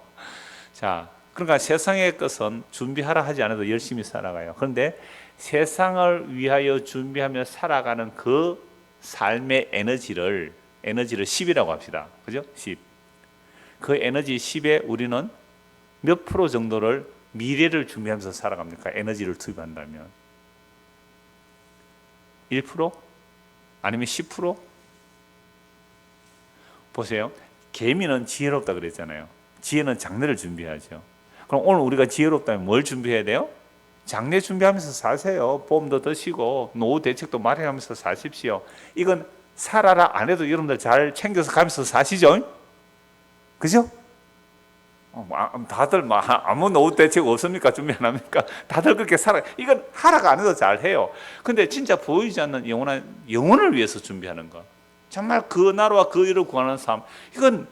자, 그러니까 세상의 것은 준비하라 하지 않아도 열심히 살아가요. 그런데 세상을 위하여 준비하며 살아가는 그 삶의 에너지를 10이라고 합시다. 그죠? 10. 그 에너지 10에 우리는 몇 프로 정도를 미래를 준비하면서 살아갑니까? 에너지를 투입한다면 1%? 아니면 10%? 보세요. 개미는 지혜롭다 그랬잖아요. 지혜는 장래를 준비하죠. 그럼 오늘 우리가 지혜롭다면 뭘 준비해야 돼요? 장래 준비하면서 사세요. 보험도 드시고 노후 대책도 마련하면서 사십시오. 이건 살아라 안 해도 여러분들 잘 챙겨서 가면서 사시죠. 그죠? 다들 아무 노후 대책 없습니까? 준비 안 합니까? 다들 그렇게 살아. 이건 하라가 안 해도 잘 해요. 근데 진짜 보이지 않는 영혼을 위해서 준비하는 거. 정말 그 나라와 그 일을 구하는 삶. 이건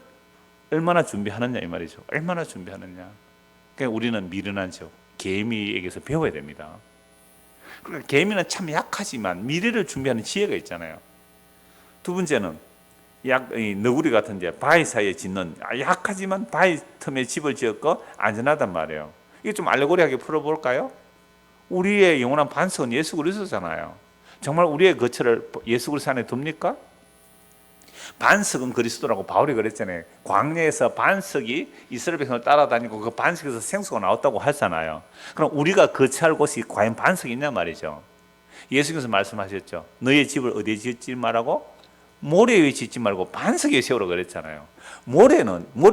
얼마나 준비하느냐 이 말이죠. 얼마나 준비하느냐. 그러니까 우리는 미련하죠. 개미에게서 배워야 됩니다. 그러니까 개미는 참 약하지만 미래를 준비하는 지혜가 있잖아요. 두 번째는 너구리 같은 이제 바위 사이에 짓는 약하지만 바위 틈에 집을 지었고 안전하단 말이에요. 이게 좀 알레고리하게 풀어볼까요? 우리의 영원한 반석은 예수 그리스도잖아요. 정말 우리의 거처를 예수 그리스도 안에 둡니까? 반석은 그리스도라고 바울이 그랬잖아요. 광야에서 반석이 이스라엘 백성을 따라다니고 그 반석에서 생수가 나왔다고 하잖아요. 그럼 우리가 거처할 곳이 과연 반석이 있냐 말이죠. 예수께서 말씀하셨죠. 너의 집을 어디에 짓지 말라고? 모래 위에 짓지 말고 반석 위에 세우라고 그랬잖아요. 모래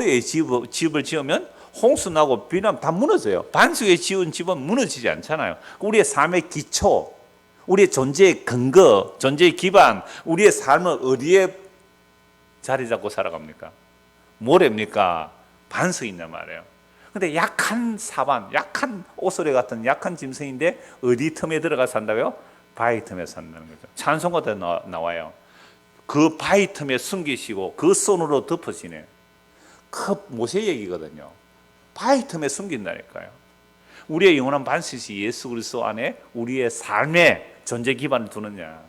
위에 집을 지으면 홍수 나고 비 나면 다 무너져요. 반석 위에 지은 집은 무너지지 않잖아요. 우리의 삶의 기초, 우리의 존재의 근거, 존재의 기반, 우리의 삶을 어디에 자리 잡고 살아갑니까? 모래입니까? 반석이 있단 말이에요. 근데 약한 사반, 약한 오소리 같은 약한 짐승인데 어디 틈에 들어가 산다고요? 바위 틈에 산다는 거죠. 찬송가도 나와요. 그 바위 틈에 숨기시고 그 손으로 덮으시네. 그 모세 얘기거든요. 바위 틈에 숨긴다니까요. 우리의 영원한 반석이 예수 그리스도 안에 우리의 삶의 존재 기반을 두느냐.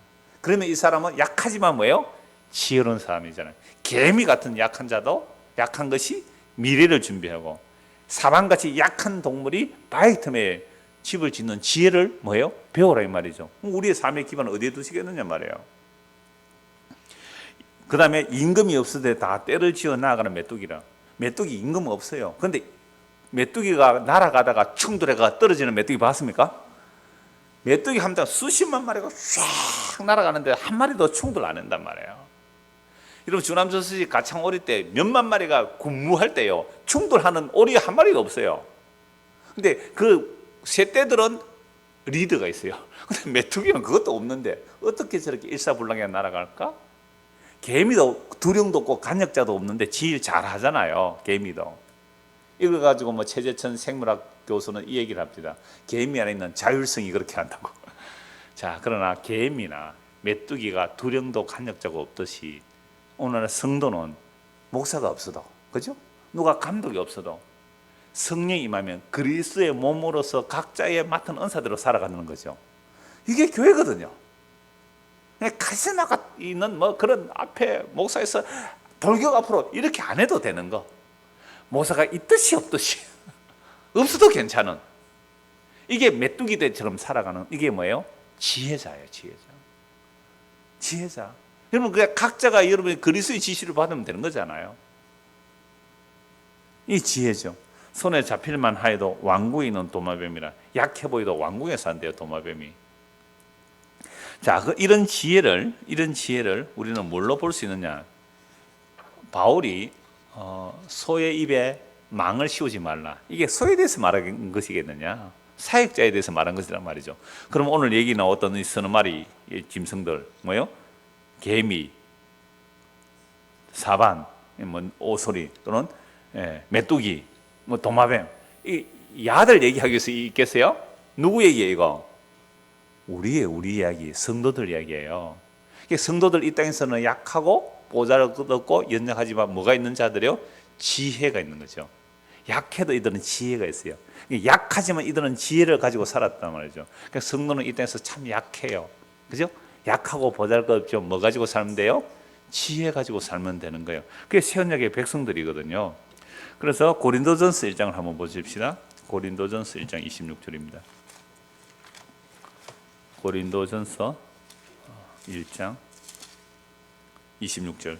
그러면 이 사람은 약하지만 뭐예요? 지혜로운 사람이잖아요. 개미 같은 약한 자도 약한 것이 미래를 준비하고 사방같이 약한 동물이 바위 틈에 집을 짓는 지혜를 뭐예요? 배우라 이 말이죠. 우리의 삶의 기반을 어디에 두시겠느냐 말이에요. 그 다음에 임금이 없을 때 다 때를 지어 나아가는 메뚜기라. 메뚜기 임금 없어요. 그런데 메뚜기가 날아가다가 충돌해가 떨어지는 메뚜기 봤습니까? 메뚜기 한 장 수십만 마리가 쫙 날아가는데 한 마리도 충돌 안 한단 말이에요. 여러분 주남저수지 가창 오리 때 몇만 마리가 군무할 때요 충돌하는 오리 한 마리도 없어요. 근데 그 새떼들은 리드가 있어요. 근데 메뚜기는 그것도 없는데 어떻게 저렇게 일사불란하게 날아갈까? 개미도 두령도 없고 간역자도 없는데 질 잘하잖아요. 개미도. 이걸 가지고 뭐 최재천 생물학 교수는 이 얘기를 합니다. 개미 안에 있는 자율성이 그렇게 한다고. 자, 그러나 개미나 메뚜기가 두령도 간역자가 없듯이 오늘날 성도는 목사가 없어도, 그죠? 누가 감독이 없어도 성령이 임하면 그리스도의 몸으로서 각자의 맡은 은사대로 살아가는 거죠. 이게 교회거든요. 가시나가 있는 뭐 그런 앞에 목사에서 돌격 앞으로 이렇게 안 해도 되는 거. 목사가 있듯이 없듯이 없어도 괜찮은 이게 메뚜기 대처럼 살아가는 이게 뭐예요? 지혜자예요. 지혜자. 여러분 그냥 각자가 여러분이 그리스도의 지시를 받으면 되는 거잖아요. 이 지혜죠. 손에 잡힐만 하여도 왕궁에 있는 도마뱀이라 약해 보이도 왕궁에 산대요. 도마뱀이. 자, 이런 지혜를 우리는 뭘로 볼 수 있느냐? 바울이 소의 입에 망을 씌우지 말라. 이게 소에 대해서 말한 것이겠느냐? 사역자에 대해서 말한 것이란 말이죠. 그럼 오늘 얘기 나왔던 이 서너 마리 짐승들 뭐요? 개미, 사반, 뭐 오소리 또는 메뚜기, 뭐 도마뱀, 이 야들 얘기하기 위해서 있겠어요? 누구 얘기예요 이거? 우리 이야기, 성도들 이야기예요. 성도들 이 땅에서는 약하고 보잘것없고 연약하지만 뭐가 있는 자들이요? 지혜가 있는 거죠. 약해도 이들은 지혜가 있어요. 약하지만 이들은 지혜를 가지고 살았단 말이죠. 그러니까 성도는 이 땅에서 참 약해요. 그죠? 약하고 보잘것없죠. 뭐 가지고 살면 돼요? 지혜 가지고 살면 되는 거예요. 그게 새 언약의 백성들이거든요. 그래서 고린도전서 1장을 한번 보십시다. 고린도전서 1장 26절입니다. 고린도전서 1장 26절.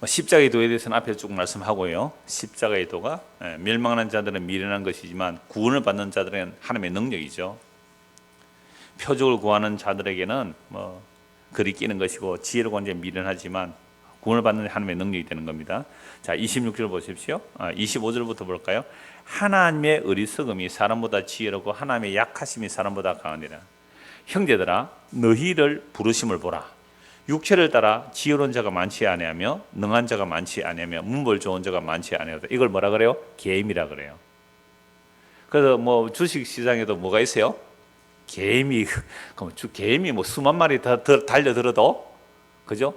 십자가의 도에 대해서는 앞에 쭉 말씀하고요. 십자가의 도가 멸망하는 자들은 미련한 것이지만 구원을 받는 자들은 하나님의 능력이죠. 표적을 구하는 자들에게는 뭐 글이 끼는 것이고 지혜를 구하는 자는 미련하지만 구원을 받는 하나님의 능력이 되는 겁니다. 자, 26절 보십시오. 25절부터 볼까요? 하나님의 어리석음이 사람보다 지혜롭고 하나님의 약하심이 사람보다 강하니라. 형제들아 너희를 부르심을 보라. 육체를 따라 지혜로운 자가 많지 아니하며 능한 자가 많지 아니하며 문벌 좋은 자가 많지 아니하다. 이걸 뭐라 그래요? 계임이라 그래요. 그래서 뭐 주식 시장에도 뭐가 있어요? 개미. 그럼 개미 뭐 수만 마리 더 달려들어도 그죠?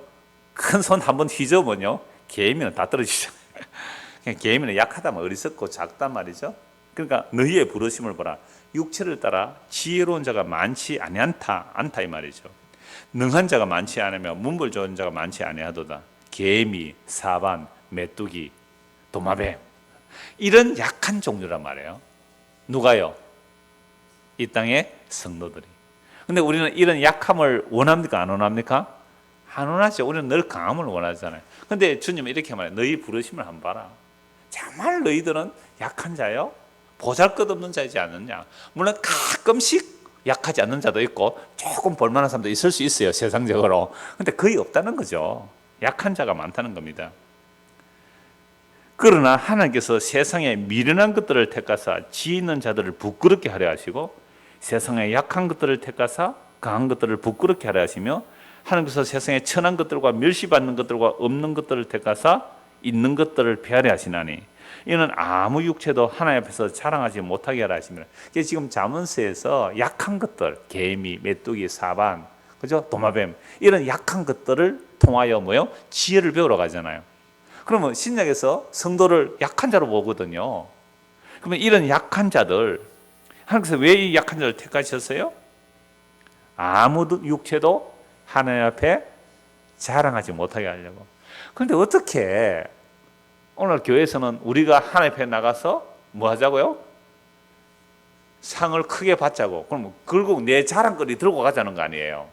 큰 손 한번 휘저으면요 개미는 다 떨어지잖아요. 개미는 약하다면 어리석고 작단 말이죠. 그러니까 너희의 부르심을 보라. 육체를 따라 지혜로운 자가 많지 않다 이 말이죠. 능한 자가 많지 않으며 문벌 좋은 자가 많지 아니하도다. 개미, 사반, 메뚜기, 도마뱀 이런 약한 종류란 말이에요. 누가요? 이 땅의 성도들이. 근데 우리는 이런 약함을 원합니까? 안 원합니까? 안 원하죠. 우리는 늘 강함을 원하잖아요. 근데 주님은 이렇게 말해요. 너희 부르심을 한번 봐라. 정말 너희들은 약한 자요? 보잘것없는 자이지 않느냐. 물론 가끔씩 약하지 않는 자도 있고 조금 볼만한 사람도 있을 수 있어요. 세상적으로. 근데 거의 없다는 거죠. 약한 자가 많다는 겁니다. 그러나 하나님께서 세상에 미련한 것들을 택하사 지혜 있는 자들을 부끄럽게 하려 하시고 세상에 약한 것들을 택하사 강한 것들을 부끄럽게 하려 하시며 하나님께서 세상에 천한 것들과 멸시받는 것들과 없는 것들을 택하사 있는 것들을 폐하려 하시나니 이는 아무 육체도 하나님 앞에서 자랑하지 못하게 하라 하십니다. 지금 잠언서에서 약한 것들, 개미, 메뚜기, 사반, 그죠? 도마뱀 이런 약한 것들을 통하여 뭐요? 지혜를 배우러 가잖아요. 그러면 신약에서 성도를 약한 자로 보거든요. 그러면 이런 약한 자들 하나님께서 왜 이 약한 자를 택하셨어요? 아무 육체도 하나님 앞에 자랑하지 못하게 하려고. 그런데 어떻게 오늘 교회에서는 우리가 하나님 앞에 나가서 뭐 하자고요? 상을 크게 받자고. 그럼 결국 내 자랑거리 들고 가자는 거 아니에요.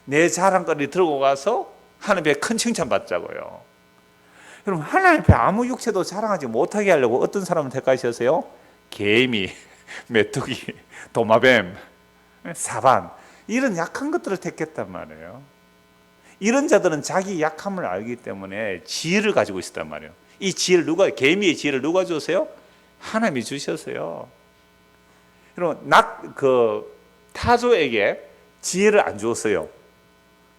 내 자랑거리 들고 가서 하나님 앞에 큰 칭찬 받자고요. 그럼 하나님 앞에 아무 육체도 자랑하지 못하게 하려고 어떤 사람을 택하셨어요? 개미, 메뚜기, 도마뱀, 사반 이런 약한 것들을 택했단 말이에요. 이런 자들은 자기 약함을 알기 때문에 지혜를 가지고 있었단 말이에요. 이 지혜를 개미의 지혜를 누가 주세요? 하나님이 주셨어요. 여러분, 타조에게 지혜를 안 주었어요.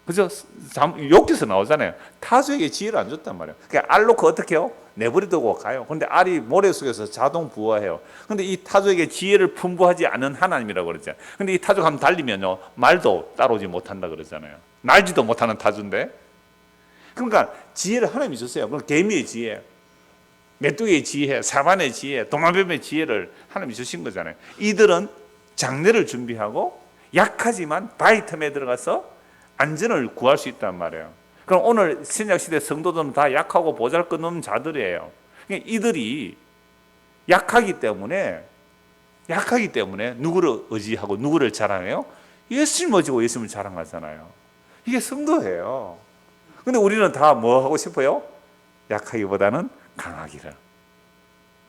그죠? 욥기서 나오잖아요. 타조에게 지혜를 안 줬단 말이에요. 그러니까 알 놓고 어떻게 해요? 내버려두고 가요. 그런데 알이 모래 속에서 자동 부화해요. 그런데 이 타조에게 지혜를 풍부하지 않은 하나님이라고 그러잖아요. 그런데 이 타조가 한번 달리면요, 말도 따라오지 못한다 그러잖아요. 날지도 못하는 타조인데. 그러니까 지혜를 하나님이 줬어요. 그럼 개미의 지혜, 메뚜기의 지혜, 사반의 지혜, 도마뱀의 지혜를 하나님이 주신 거잖아요. 이들은 장래를 준비하고 약하지만 바위 틈에 들어가서 안전을 구할 수 있단 말이에요. 그럼 오늘 신약시대 성도들은 다 약하고 보잘것없는 자들이에요. 그러니까 이들이 약하기 때문에 누구를 의지하고 누구를 자랑해요? 예수님을 지고 예수님을 자랑하잖아요. 이게 성도예요. 근데 우리는 다 뭐 하고 싶어요? 약하기보다는 강하기를.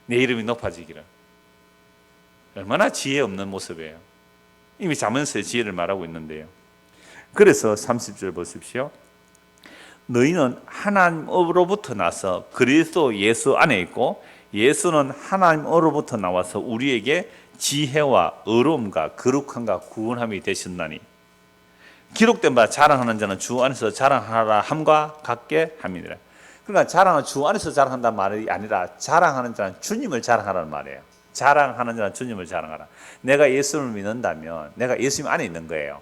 내 이름이 높아지기를. 얼마나 지혜 없는 모습이에요. 이미 잠언서의 지혜를 말하고 있는데요. 그래서 30절 보십시오. 너희는 하나님으로부터 나서 그리스도 예수 안에 있고 예수는 하나님으로부터 나와서 우리에게 지혜와 의로움과 거룩함과 구원함이 되셨나니 기록된 바 자랑하는 자는 주 안에서 자랑하라 함과 같게 함이니라. 그러니까 자랑은 주 안에서 자랑한다는 말이 아니라 자랑하는 자는 주님을 자랑하라는 말이에요. 자랑하는 자는 주님을 자랑하라. 내가 예수님을 믿는다면 내가 예수님 안에 있는 거예요.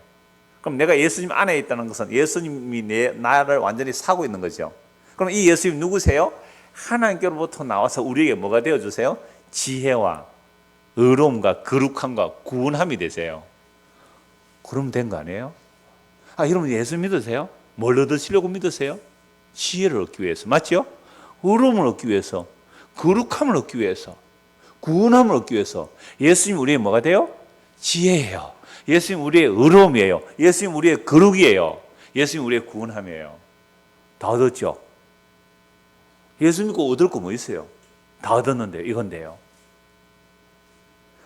그럼 내가 예수님 안에 있다는 것은 예수님이 나를 완전히 사고 있는 거죠. 그럼 이 예수님 누구세요? 하나님께로부터 나와서 우리에게 뭐가 되어주세요? 지혜와 의로움과 거룩함과 구원함이 되세요. 그러면 된 거 아니에요? 여러분 예수 믿으세요? 뭘 얻으시려고 믿으세요? 지혜를 얻기 위해서, 맞죠? 의로움을 얻기 위해서, 거룩함을 얻기 위해서, 구원함을 얻기 위해서. 예수님 우리의 뭐가 돼요? 지혜예요. 예수님 우리의 의로움이에요. 예수님 우리의 거룩이에요. 예수님 우리의 구원함이에요. 다 얻었죠? 예수 믿고 얻을 거 뭐 있어요? 다 얻었는데 이건데요.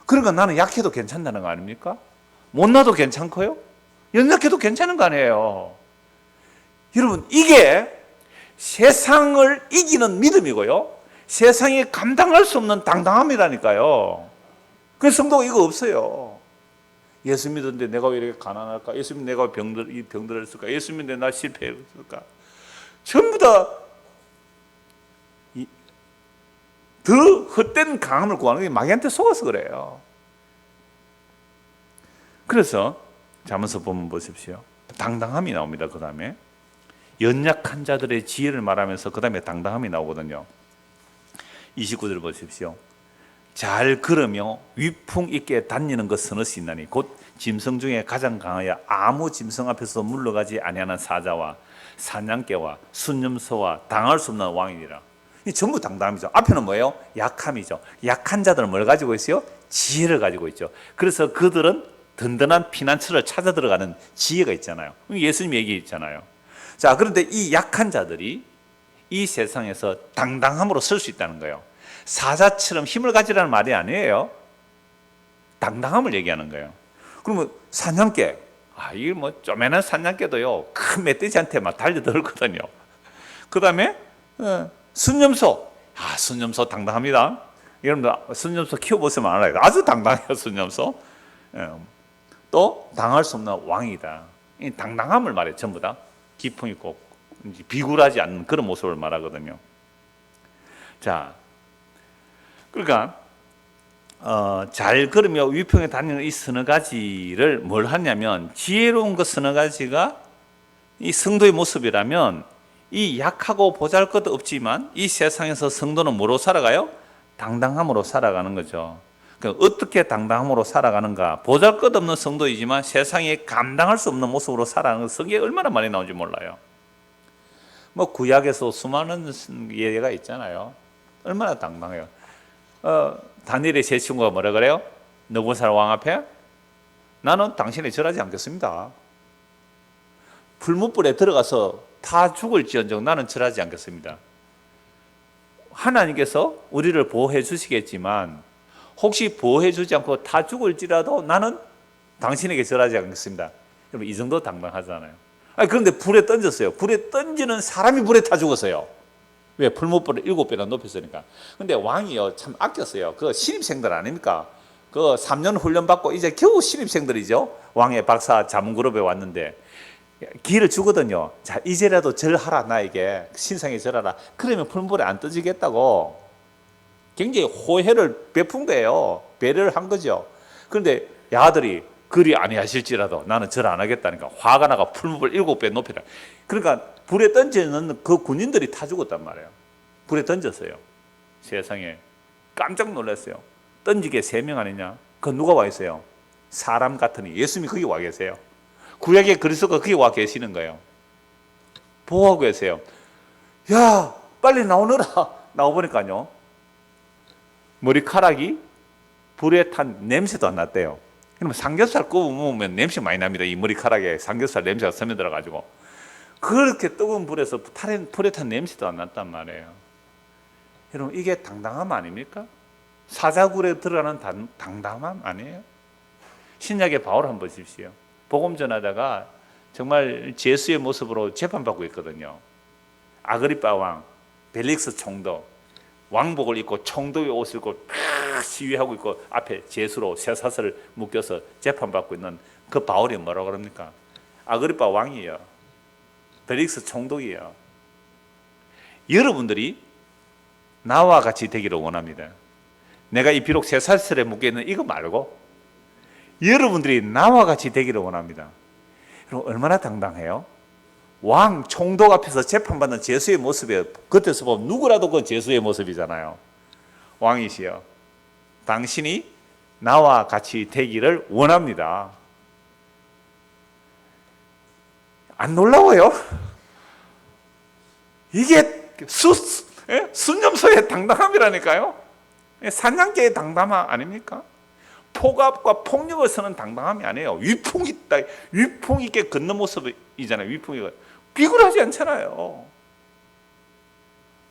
그러니까 나는 약해도 괜찮다는 거 아닙니까? 못나도 괜찮고요. 연약해도 괜찮은 거 아니에요. 여러분 이게 세상을 이기는 믿음이고요. 세상이 감당할 수 없는 당당함이라니까요. 그래서 성도가 이거 없어요. 예수 믿었는데 내가 왜 이렇게 가난할까? 예수 믿는데 내가 병들을 했을까? 예수 믿는데 나 실패했을까? 전부 다 더 헛된 강함을 구하는 게 마귀한테 속아서 그래요. 그래서 잠언서 보면 보십시오. 당당함이 나옵니다. 그 다음에 연약한 자들의 지혜를 말하면서 그 다음에 당당함이 나오거든요. 29절 보십시오. 잘 걸으며 위풍 있게 다니는 것 선을 있나니 곧 짐승 중에 가장 강하여 아무 짐승 앞에서 물러가지 아니하는 사자와 사냥개와 순념소와 당할 수 없는 왕이니라. 이 전부 당당함이죠. 앞에는 뭐예요? 약함이죠. 약한 자들은 뭘 가지고 있어요? 지혜를 가지고 있죠. 그래서 그들은 든든한 피난처를 찾아 들어가는 지혜가 있잖아요. 예수님 얘기 있잖아요. 자, 그런데 이 약한 자들이 이 세상에서 당당함으로 설 수 있다는 거예요. 사자처럼 힘을 가지라는 말이 아니에요. 당당함을 얘기하는 거예요. 그러면 사냥개, 이게 뭐 쪼매난 사냥개도요 큰 멧돼지한테 막 달려들거든요. 그 다음에 순념소, 순념소 당당합니다. 여러분들 순념소 키워보시면 알아요. 아주 당당해요. 순념소. 또 당할 수 없는 왕이다. 이 당당함을 말해요. 전부 다 기풍 있고 비굴하지 않는 그런 모습을 말하거든요. 자, 그러니까 잘 걸으며 위평에 다니는 이 서너 가지를 뭘 하냐면, 지혜로운 그 서너 가지가 이 성도의 모습이라면, 이 약하고 보잘것없지만 이 세상에서 성도는 뭐로 살아가요? 당당함으로 살아가는 거죠. 그러니까 어떻게 당당함으로 살아가는가? 보잘것없는 성도이지만 세상에 감당할 수 없는 모습으로 살아가는 성경에 얼마나 많이 나오는지 몰라요. 뭐 구약에서 수많은 예가 있잖아요. 얼마나 당당해요. 다니엘의 세 친구가 뭐라 그래요? 느부갓네살 왕 앞에 나는 당신에 절하지 않겠습니다. 풀무불에 들어가서 다 죽을지언정 나는 절하지 않겠습니다. 하나님께서 우리를 보호해 주시겠지만 혹시 보호해 주지 않고 다 죽을지라도 나는 당신에게 절하지 않겠습니다. 여러분 이 정도 당당하잖아요. 그런데 불에 던졌어요. 불에 던지는 사람이 불에 타 죽었어요. 왜? 풀무불을 7배나 높였으니까. 근데 왕이요 참 아꼈어요. 그 신입생들 아닙니까? 그 3년 훈련 받고 이제 겨우 신입생들이죠. 왕의 박사 자문그룹에 왔는데 기회를 주거든요. 자, 이제라도 절하라, 나에게 신상에 절하라. 그러면 풀무불에 안 떠지겠다고 굉장히 호혜를 베푼 거예요. 배려를 한 거죠. 그런데 야들이 그리 아니하실지라도 나는 절 안 하겠다니까 화가 나가 풀무불 7배 높이라. 그러니까 불에 던지는 그 군인들이 타 죽었단 말이에요. 불에 던졌어요. 세상에 깜짝 놀랐어요. 던지게 3명 아니냐? 그 누가 와 있어요? 사람 같으니 예수님이 거기 와 계세요. 구약의 그리스도가 거기 와 계시는 거예요. 보호하고 계세요. 야, 빨리 나오너라. 나와보니까요, 머리카락이 불에 탄 냄새도 안 났대요. 그러면 삼겹살 구워 먹으면 냄새 많이 납니다. 이 머리카락에 삼겹살 냄새가 스며들어가지고. 그렇게 뜨거운 불에서 불에 탄 냄새도 안 났단 말이에요. 여러분 이게 당당함 아닙니까? 사자굴에 들어가는 당당함 아니에요? 신약의 바울 한번 보십시오. 복음 전하다가 정말 죄수의 모습으로 재판받고 있거든요. 아그리빠 왕, 벨릭스 총독, 왕복을 입고 총독의 옷을 입고 팍 시위하고 있고 앞에 제수로 쇠사슬을 묶여서 재판받고 있는 그 바울이 뭐라고 그럽니까? 아그리파 왕이에요. 벨릭스 총독이에요. 여러분들이 나와 같이 되기를 원합니다. 내가 이 비록 쇠사슬에 묶여있는 이거 말고 여러분들이 나와 같이 되기를 원합니다. 그럼 얼마나 당당해요? 왕, 총독 앞에서 재판받는 제수의 모습에 겉에서 보면 누구라도 그 제수의 모습이잖아요. 왕이시여, 당신이 나와 같이 되기를 원합니다. 안 놀라워요? 이게 순념소의 당당함이라니까요. 사냥개의 당당함 아닙니까? 폭압과 폭력을 쓰는 당당함이 아니에요. 위풍 있게 걷는 모습이잖아요. 위풍이가 비굴하지 않잖아요.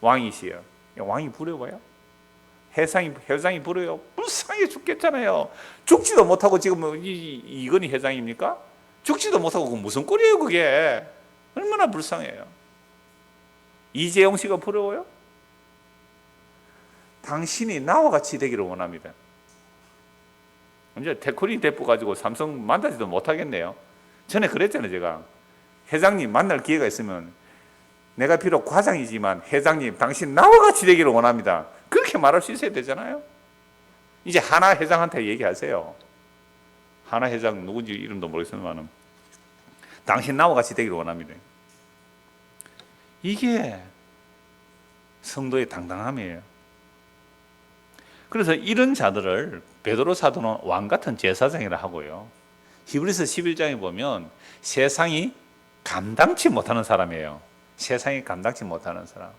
왕이시여, 왕이 부러워요? 회장이 부러워요? 불쌍해 죽겠잖아요. 죽지도 못하고 지금 이건희 회장입니까? 죽지도 못하고 그 무슨 꼴이에요 그게? 얼마나 불쌍해요. 이재용 씨가 부러워요? 당신이 나와 같이 되기를 원합니다. 이제 태코리 대표 가지고 삼성 만나지도 못하겠네요. 전에 그랬잖아요. 제가 회장님 만날 기회가 있으면 내가 비록 과장이지만 회장님 당신 나와 같이 되기를 원합니다. 그렇게 말할 수 있어야 되잖아요. 이제 하나 회장한테 얘기하세요. 하나 회장 누군지 이름도 모르겠지만 당신 나와 같이 되기를 원합니다. 이게 성도의 당당함이에요. 그래서 이런 자들을 베드로 사도는 왕 같은 제사장이라 하고요. 히브리서 11장에 보면 세상이 감당치 못하는 사람이에요. 세상이 감당치 못하는 사람.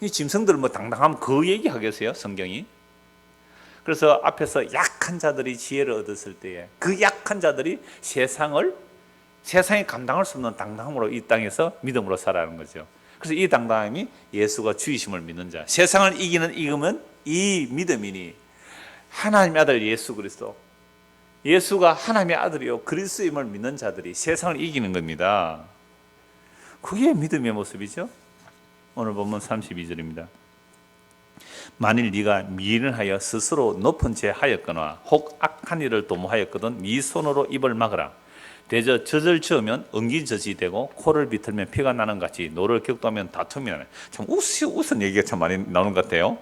이 짐승들 뭐 당당하면 그 얘기 하겠어요, 성경이? 그래서 앞에서 약한 자들이 지혜를 얻었을 때에 그 약한 자들이 세상이 감당할 수 없는 당당함으로 이 땅에서 믿음으로 살아가는 거죠. 그래서 이 당당함이 예수가 주이심을 믿는 자, 세상을 이기면 이 믿음이니 하나님의 아들 예수 그리스도, 예수가 하나님의 아들이요 그리스도임을 믿는 자들이 세상을 이기는 겁니다. 그게 믿음의 모습이죠. 오늘 본문 32절입니다. 만일 네가 미련하여 스스로 높은 죄 하였거나 혹 악한 일을 도모하였거든 네 손으로 입을 막으라. 대저 젖을 지으면 은기젖이 되고 코를 비틀면 피가 나는 같이 노를 격도하면 다툼이 나네. 참 웃은 얘기가 참 많이 나오는 것 같아요.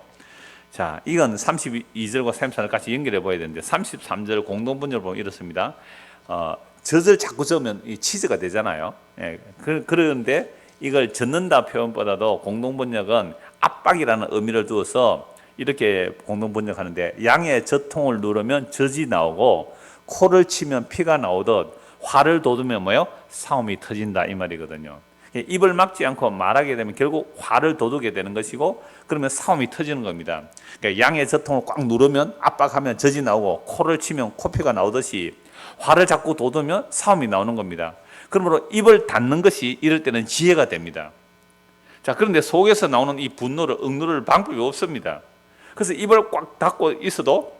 자, 이건 32절과 33절 같이 연결해 봐야 되는데 33절 공동분열을 보면 이렇습니다. 젖을 자꾸 저으면 이 치즈가 되잖아요. 예, 그런데 이걸 젓는다 표현보다도 공동번역은 압박이라는 의미를 두어서 이렇게 공동번역하는데 양의 젖통을 누르면 젖이 나오고 코를 치면 피가 나오듯 화를 돋우면 뭐요? 싸움이 터진다 이 말이거든요. 입을 막지 않고 말하게 되면 결국 화를 돋우게 되는 것이고 그러면 싸움이 터지는 겁니다. 그러니까 양의 젖통을 꽉 누르면 압박하면 젖이 나오고 코를 치면 코피가 나오듯이 화를 자꾸 돋우면 싸움이 나오는 겁니다. 그러므로 입을 닫는 것이 이럴 때는 지혜가 됩니다. 자, 그런데 속에서 나오는 이 분노를 억누를 방법이 없습니다. 그래서 입을 꽉 닫고 있어도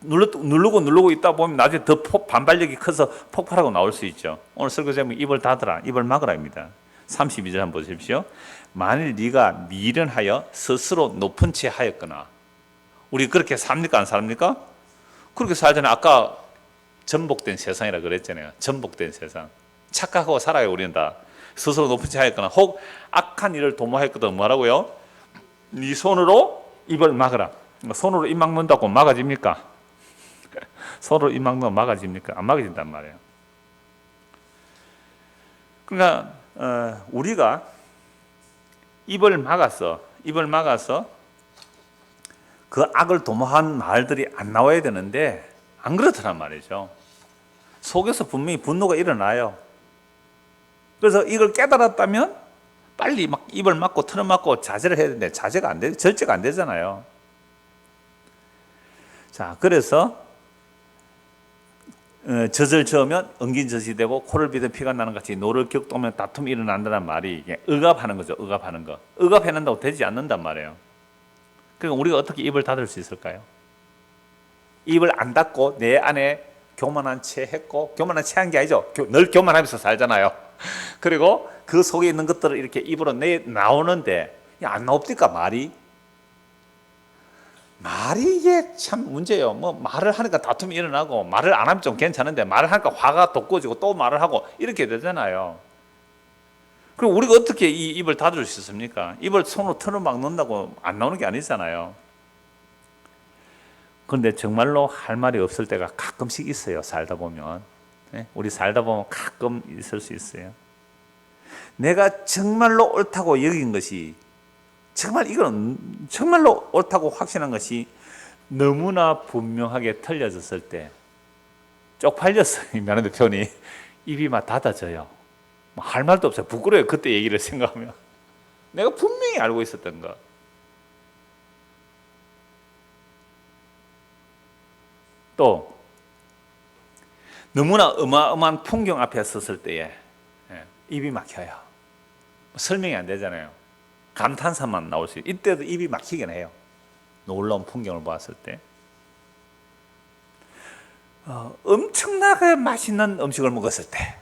누르고 있다 보면 나중에 더 반발력이 커서 폭발하고 나올 수 있죠. 오늘 설교 제목이 입을 닫으라, 입을 막으라입니다. 32절 한번 보십시오. 만일 네가 미련하여 스스로 높은 채 하였거나, 우리 그렇게 삽니까 안 삽니까? 그렇게 살잖아요. 아까 전복된 세상이라 그랬잖아요. 전복된 세상. 착각하고 살아요. 우리는 다 스스로 높은 채 하였거나 혹 악한 일을 도모하였거든 뭐라고요? 네 손으로 입을 막으라. 손으로 입 막는다고 막아집니까? 손으로 입 막는 막아집니까? 안 막아진단 말이에요. 그러니까 우리가 입을 막아서 그 악을 도모한 말들이 안 나와야 되는데 안 그렇더란 말이죠. 속에서 분명히 분노가 일어나요. 그래서 이걸 깨달았다면 빨리 막 입을 막고 털을 막고 자제를 해야 되는데 자제가 안 돼, 절제가 안 되잖아요. 자, 그래서 젖을 저으면 엉긴 젖이 되고 코를 비든 피가 나는 같이 노를 격도하면 다툼이 일어난다는 말이 이게 억압하는 거죠. 억압하는 거. 억압해낸다고 되지 않는단 말이에요. 그러니까 우리가 어떻게 입을 닫을 수 있을까요? 입을 안 닫고 내 안에 교만한 채 했고, 교만한 채 한 게 아니죠. 늘 교만하면서 살잖아요. 그리고 그 속에 있는 것들을 이렇게 입으로 내 나오는데 안 나옵니까 말이? 말이 이게 참 문제예요. 뭐 말을 하니까 다툼이 일어나고 말을 안 하면 좀 괜찮은데 말을 하니까 화가 돋궈지고 또 말을 하고 이렇게 되잖아요. 그럼 우리가 어떻게 이 입을 닫을 수 있습니까? 입을 손으로 털어 막 넣는다고 안 나오는 게 아니잖아요. 그런데 정말로 할 말이 없을 때가 가끔씩 있어요. 살다 보면. 우리 살다 보면 가끔 있을 수 있어요. 내가 정말로 옳다고 여긴 것이, 정말 이건 정말로 옳다고 확신한 것이 너무나 분명하게 틀려졌을 때, 쪽팔렸어요. 미안한데 표현이. 입이 막 닫아져요. 할 말도 없어요. 부끄러워요. 그때 얘기를 생각하면. 내가 분명히 알고 있었던 거. 또 너무나 어마어마한 풍경 앞에 섰을 때에 입이 막혀요. 설명이 안 되잖아요. 감탄사만 나올 수 있어요. 이때도 입이 막히긴 해요. 놀라운 풍경을 보았을 때. 엄청나게 맛있는 음식을 먹었을 때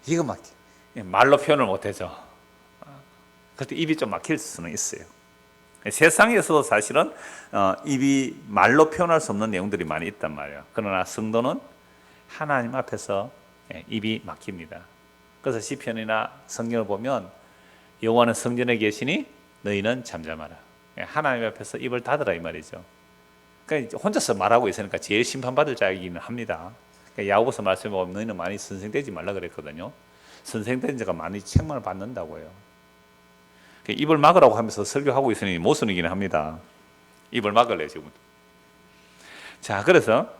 이거 막 말로 표현을 못해죠. 그때 입이 좀 막힐 수는 있어요. 세상에서도 사실은 입이 말로 표현할 수 없는 내용들이 많이 있단 말이에요. 그러나 성도는 하나님 앞에서 입이 막힙니다. 그래서 시편이나 성경을 보면 여호와는 성전에 계시니 너희는 잠잠하라. 하나님 앞에서 입을 닫으라 이 말이죠. 그러니까 혼자서 말하고 있으니까 제일 심판받을 자이기는 합니다. 그러니까 야고보서 말씀에 보면 너희는 많이 선생되지 말라 그랬거든요. 선생된 자가 많이 책망을 받는다고요. 입을 막으라고 하면서 설교하고 있으니 못 쓰기는 합니다. 입을 막을래 지금. 자, 그래서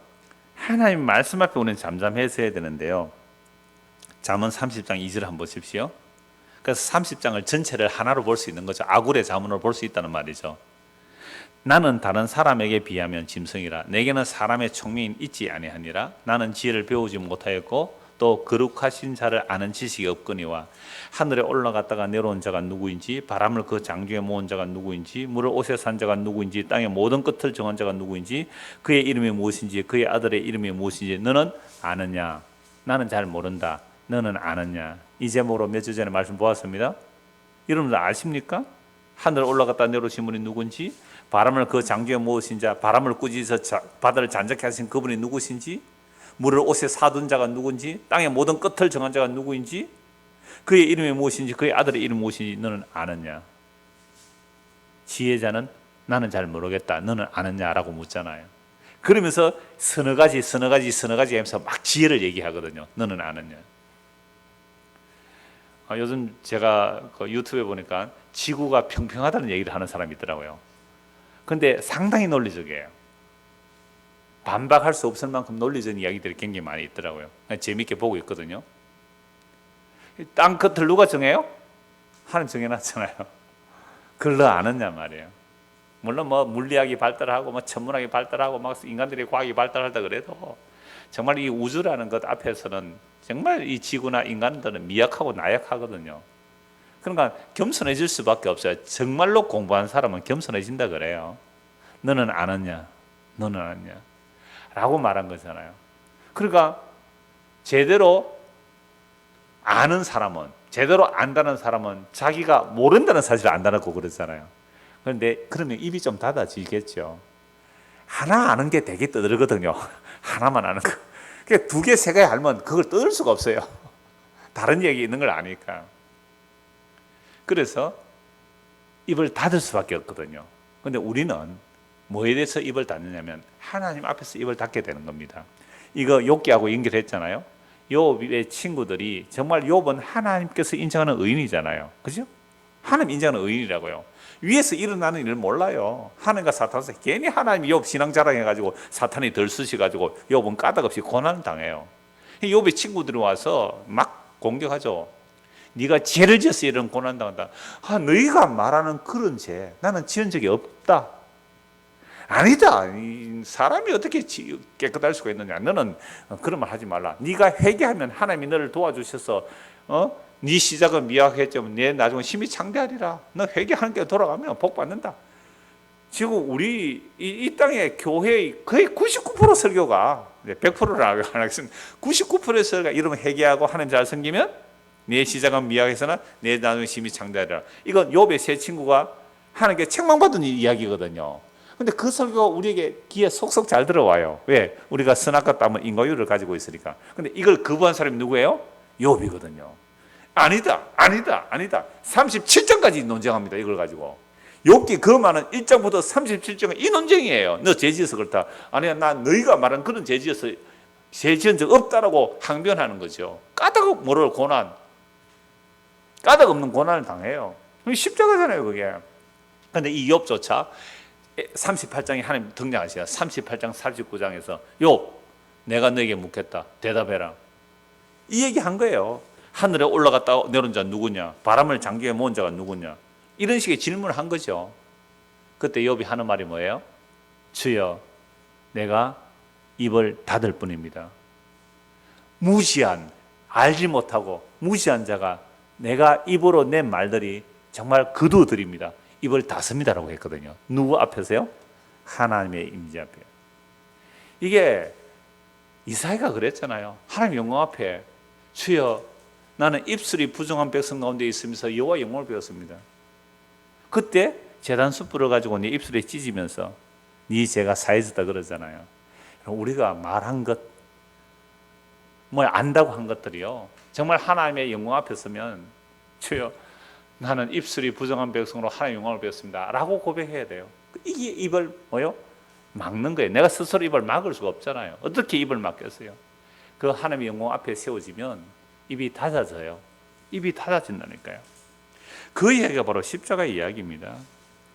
하나님 말씀 앞에 우리는 잠잠해서 해야 되는데요. 잠언 30장 2절 한번 보십시오. 그래서 30장을 전체를 하나로 볼 수 있는 거죠. 아굴의 잠언으로 볼 수 있다는 말이죠. 나는 다른 사람에게 비하면 짐승이라. 내게는 사람의 총명이 있지 아니하니라. 나는 지혜를 배우지 못하였고 또 거룩하신 자를 아는 지식이 없거니와 하늘에 올라갔다가 내려온 자가 누구인지 바람을 그 장중에 모은 자가 누구인지 물을 옷에 산 자가 누구인지 땅의 모든 끝을 정한 자가 누구인지 그의 이름이 무엇인지 그의 아들의 이름이 무엇인지 너는 아느냐? 나는 잘 모른다. 너는 아느냐? 이 제목으로 몇 주 전에 말씀 보았습니다. 여러분들 아십니까? 하늘에 올라갔다 내려오신 분이 누군지, 바람을 그 장중에 모으신 자, 바람을 꾸짖어서 바다를 잔뜩케 하신 그분이 누구신지, 물을 옷에 사둔 자가 누군지, 땅의 모든 끝을 정한 자가 누구인지, 그의 이름이 무엇인지 그의 아들의 이름이 무엇인지 너는 아느냐? 지혜자는 나는 잘 모르겠다. 너는 아느냐라고 묻잖아요. 그러면서 서너 가지 하면서 막 지혜를 얘기하거든요. 너는 아느냐? 요즘 제가 그 유튜브에 보니까 지구가 평평하다는 얘기를 하는 사람이 있더라고요. 근데 상당히 논리적이에요. 반박할 수 없을 만큼 논리적인 이야기들이 굉장히 많이 있더라고요. 재미있게 보고 있거든요. 땅 끝을 누가 정해요? 하나님 정해놨잖아요. 그걸 너 아느냐 말이에요. 물론 뭐 물리학이 발달하고 뭐 천문학이 발달하고 막 인간들의 과학이 발달하다 그래도 정말 이 우주라는 것 앞에서는 정말 이 지구나 인간들은 미약하고 나약하거든요. 그러니까 겸손해질 수밖에 없어요. 정말로 공부한 사람은 겸손해진다 그래요. 너는 아느냐? 너는 아느냐? 라고 말한 거잖아요. 그러니까 제대로 아는 사람은, 제대로 안다는 사람은 자기가 모른다는 사실을 안다고 그러잖아요. 그런데 그러면 입이 좀 닫아지겠죠. 하나 아는 게 되게 떠들거든요. 하나만 아는 거. 그러니까 두 개, 세 개 알면 그걸 떠들 수가 없어요. 다른 얘기 있는 걸 아니까. 그래서 입을 닫을 수밖에 없거든요. 그런데 우리는 뭐에 대해서 입을 닫느냐면 하나님 앞에서 입을 닫게 되는 겁니다. 이거 욥기하고 연결했잖아요. 욥의 친구들이 정말 욥은 하나님께서 인정하는 의인이잖아요. 그죠? 하나님 인정하는 의인이라고요. 위에서 일어나는 일을 몰라요. 하나님과 사탄에서 괜히 하나님 욥 신앙 자랑해가지고 사탄이 덜쓰셔가지고 욥은 까닭없이 고난을 당해요. 욥의 친구들이 와서 막 공격하죠. 네가 죄를 지어서 이런 고난 당한다. 너희가 말하는 그런 죄 나는 지은 적이 없다. 아니다. 사람이 어떻게 깨끗할 수가 있느냐. 너는 그런 말 하지 말라. 네가 회개하면 하나님이 너를 도와주셔서 네 시작은 미약했지만 내 나중에 힘이 창대하리라. 너 회개하는 게 돌아가면 복 받는다. 지금 우리 이 땅의 교회의 거의 99% 설교가 100%를 하겠습니다. 99%의 설교가 이러면 회개하고 하나님 잘 섬기면 내 시작은 미약해서나 내 나중에 힘이 창대하리라. 이건 욥의 세 친구가 하나님께 책망받은 이야기거든요. 근데 그 설교가 우리에게 귀에 속속 잘 들어와요. 왜? 우리가 선악과 땀은 인과율을 가지고 있으니까. 근데 이걸 거부한 사람이 누구예요? 욥이거든요. 아니다, 아니다, 아니다. 37장까지 논쟁합니다. 이걸 가지고. 욥기 그 많은 1장부터 37장은 이 논쟁이에요. 너 죄지어서 그렇다. 아니야, 나 너희가 말한 그런 죄지어서 죄 지은 적 없다라고 항변하는 거죠. 까닭 모를 고난, 까닭 없는 고난을 당해요. 십자가잖아요, 그게. 근데 이 욥조차 38장에 하나님 등장하시죠. 38장, 39장에서 욥, 내가 너에게 묻겠다. 대답해라. 이 얘기 한 거예요. 하늘에 올라갔다 내려온 자 누구냐? 바람을 장기에 모은 자가 누구냐? 이런 식의 질문을 한 거죠. 그때 욥이 하는 말이 뭐예요? 주여, 내가 입을 닫을 뿐입니다. 무시한, 알지 못하고 무시한 자가 내가 입으로 낸 말들이 정말 거두어드립니다. 입을 닫습니다라고 했거든요. 누구 앞에서요? 하나님의 임재 앞에. 이게 이사야가 그랬잖아요. 하나님 영광 앞에 주여, 나는 입술이 부정한 백성 가운데 있으면서 여호와 영광을 배웠습니다. 그때 제단 숯불을 가지고 네 입술에 찢으면서 네 죄가 사해졌다 그러잖아요. 우리가 말한 것, 뭐 안다고 한 것들이요, 정말 하나님의 영광 앞에 서면 주여, 나는 입술이 부정한 백성으로 하나님의 영광을 배웠습니다 라고 고백해야 돼요. 이게 입을 뭐요? 막는 거예요. 내가 스스로 입을 막을 수가 없잖아요. 어떻게 입을 막겠어요? 그 하나님의 영광 앞에 세워지면 입이 닫아져요. 입이 닫아진다니까요. 그 이야기가 바로 십자가의 이야기입니다.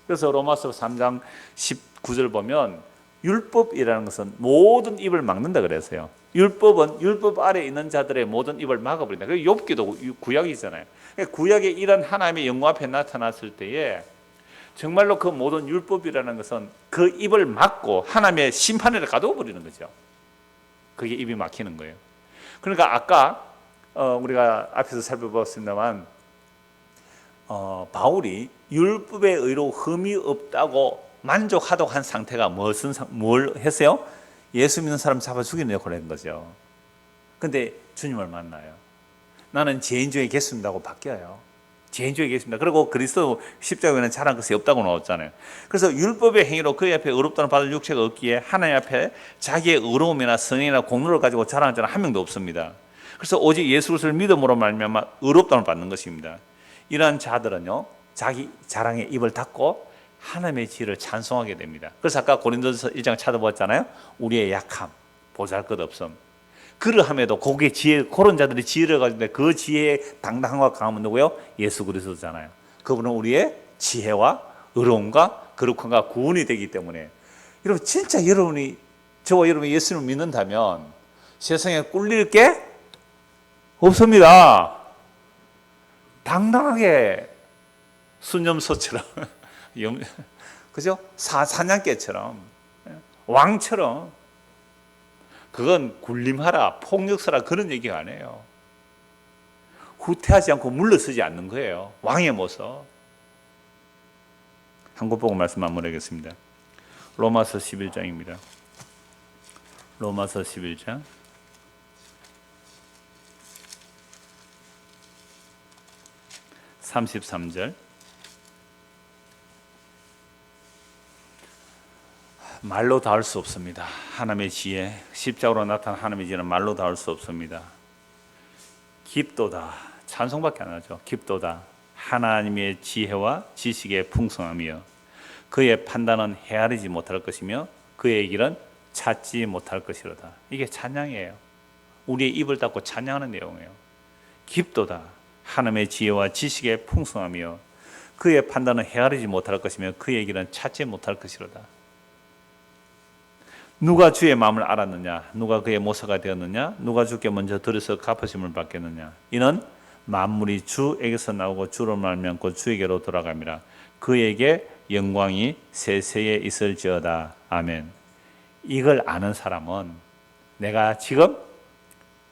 그래서 로마서 3장 19절 보면 율법이라는 것은 모든 입을 막는다 그랬어요. 율법은 율법 아래 있는 자들의 모든 입을 막아버린다. 그 욥기도 구약이잖아요. 구약의 이런 하나님의 영광 앞에 나타났을 때에 정말로 그 모든 율법이라는 것은 그 입을 막고 하나님의 심판을 가둬 버리는 거죠. 그게 입이 막히는 거예요. 그러니까 아까 우리가 앞에서 살펴봤습니다만 바울이 율법의 의로 흠이 없다고 만족하도록 한 상태가 뭘 했어요? 예수 믿는 사람 잡아 죽이는 역할을 한 거죠. 근데 주님을 만나요. 나는 죄인 중에 계십니다고 바뀌어요. 죄인 중에 계십니다. 그리고 그리스도 십자가에는 잘한 것이 없다고 나왔잖아요. 그래서 율법의 행위로 그의 앞에 의롭다는 받을 육체가 없기에 하나님 앞에 자기의 의로움이나 선행이나 공로를 가지고 자랑하는 자는 한 명도 없습니다. 그래서 오직 예수 그리스도를 믿음으로 말미암아 의롭다는 받는 것입니다. 이러한 자들은요, 자기 자랑에 입을 닫고 하나님의 지혜를 찬송하게 됩니다. 그래서 아까 고린도서 1장 찾아보았잖아요. 우리의 약함, 보잘것없음, 그러함에도 거기에 지혜, 그런 자들이 지혜를 가지고 그 지혜의 당당함과 강함은 누구요? 예수 그리스도잖아요. 그분은 우리의 지혜와 의로움과 거룩함과 구원이 되기 때문에, 여러분 진짜 여러분이, 저와 여러분이 예수님을 믿는다면 세상에 꿀릴 게 없습니다. 당당하게 순념소처럼 그죠? 사냥개처럼, 왕처럼, 그건 군림하라, 폭력서라 그런 얘기가 아니에요. 후퇴하지 않고 물러서지 않는 거예요. 왕의 모습. 한 국 보고 말씀 마무리하겠습니다. 로마서 11장입니다. 로마서 11장 33절. 말로 닿을 수 없습니다. 하나님의 지혜, 십자가로 나타난 하나님의 지혜는 말로 닿을 수 없습니다. 깊도다, 찬송밖에 안 하죠. 깊도다, 하나님의 지혜와 지식의 풍성함이여 그의 판단은 헤아리지 못할 것이며 그의 길은 찾지 못할 것이로다. 이게 찬양이에요. 우리의 입을 닫고 찬양하는 내용이에요. 깊도다, 하나님의 지혜와 지식의 풍성함이여 그의 판단은 헤아리지 못할 것이며 그의 길은 찾지 못할 것이로다. 누가 주의 마음을 알았느냐? 누가 그의 모사가 되었느냐? 누가 주께 먼저 들어서 갚으심을 받겠느냐? 이는 만물이 주에게서 나오고 주로 말미암고 주에게로 돌아갑니다. 그에게 영광이 세세에 있을지어다. 아멘. 이걸 아는 사람은 내가 지금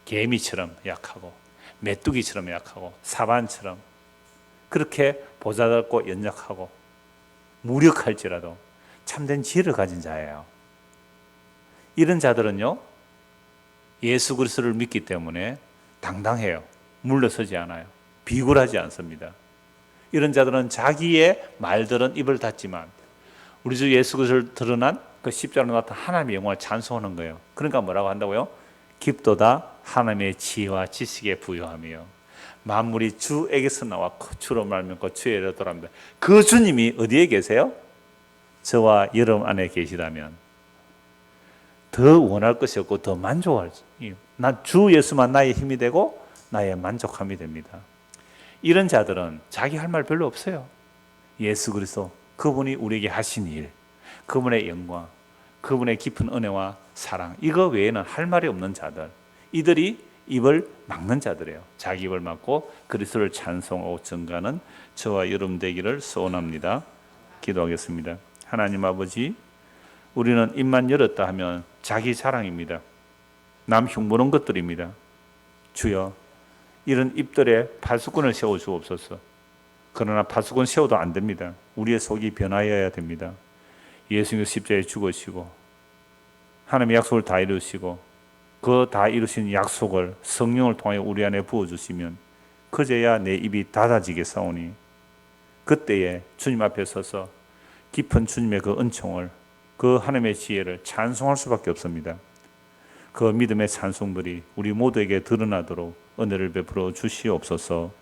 개미처럼 약하고 메뚜기처럼 약하고 사반처럼 그렇게 보잘것없고 연약하고 무력할지라도 참된 지혜를 가진 자예요. 이런 자들은요, 예수 그리스도를 믿기 때문에 당당해요. 물러서지 않아요. 비굴하지 않습니다. 이런 자들은 자기의 말들은 입을 닫지만 우리 주 예수 그리스도를 드러난 그 십자가로 나타난 하나님의 영광을 찬송하는 거예요. 그러니까 뭐라고 한다고요? 깊도다 하나님의 지혜와 지식에 부여하며 만물이 주에게서 나왔고 주로 말미암고 주에로 돌아옵니다. 그 주님이 어디에 계세요? 저와 여러분 안에 계시다면 더 원할 것이 없고 더 만족할 주 예수만 나의 힘이 되고 나의 만족함이 됩니다. 이런 자들은 자기 할 말 별로 없어요. 예수 그리스도 그분이 우리에게 하신 일, 그분의 영광, 그분의 깊은 은혜와 사랑, 이거 외에는 할 말이 없는 자들, 이들이 입을 막는 자들이에요. 자기 입을 막고 그리스도를 찬송하고 증가하는 저와 여러분 되기를 소원합니다. 기도하겠습니다. 하나님 아버지, 우리는 입만 열었다 하면 자기 자랑입니다. 남 흉보는 것들입니다. 주여, 이런 입들에 파수꾼을 세워주옵소서. 그러나 파수꾼 세워도 안 됩니다. 우리의 속이 변화해야 됩니다. 예수님 십자가에 죽으시고 하나님의 약속을 다 이루시고 그 다 이루신 약속을 성령을 통해 우리 안에 부어주시면 그제야 내 입이 닫아지게 싸우니 그때에 주님 앞에 서서 깊은 주님의 그 은총을, 그 하나님의 지혜를 찬송할 수밖에 없습니다. 그 믿음의 찬송들이 우리 모두에게 드러나도록 은혜를 베풀어 주시옵소서.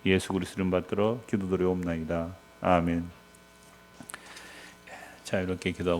예수 그리스도 이름 받들어 기도드리옵나이다. 아멘. 자, 이렇게 기도하고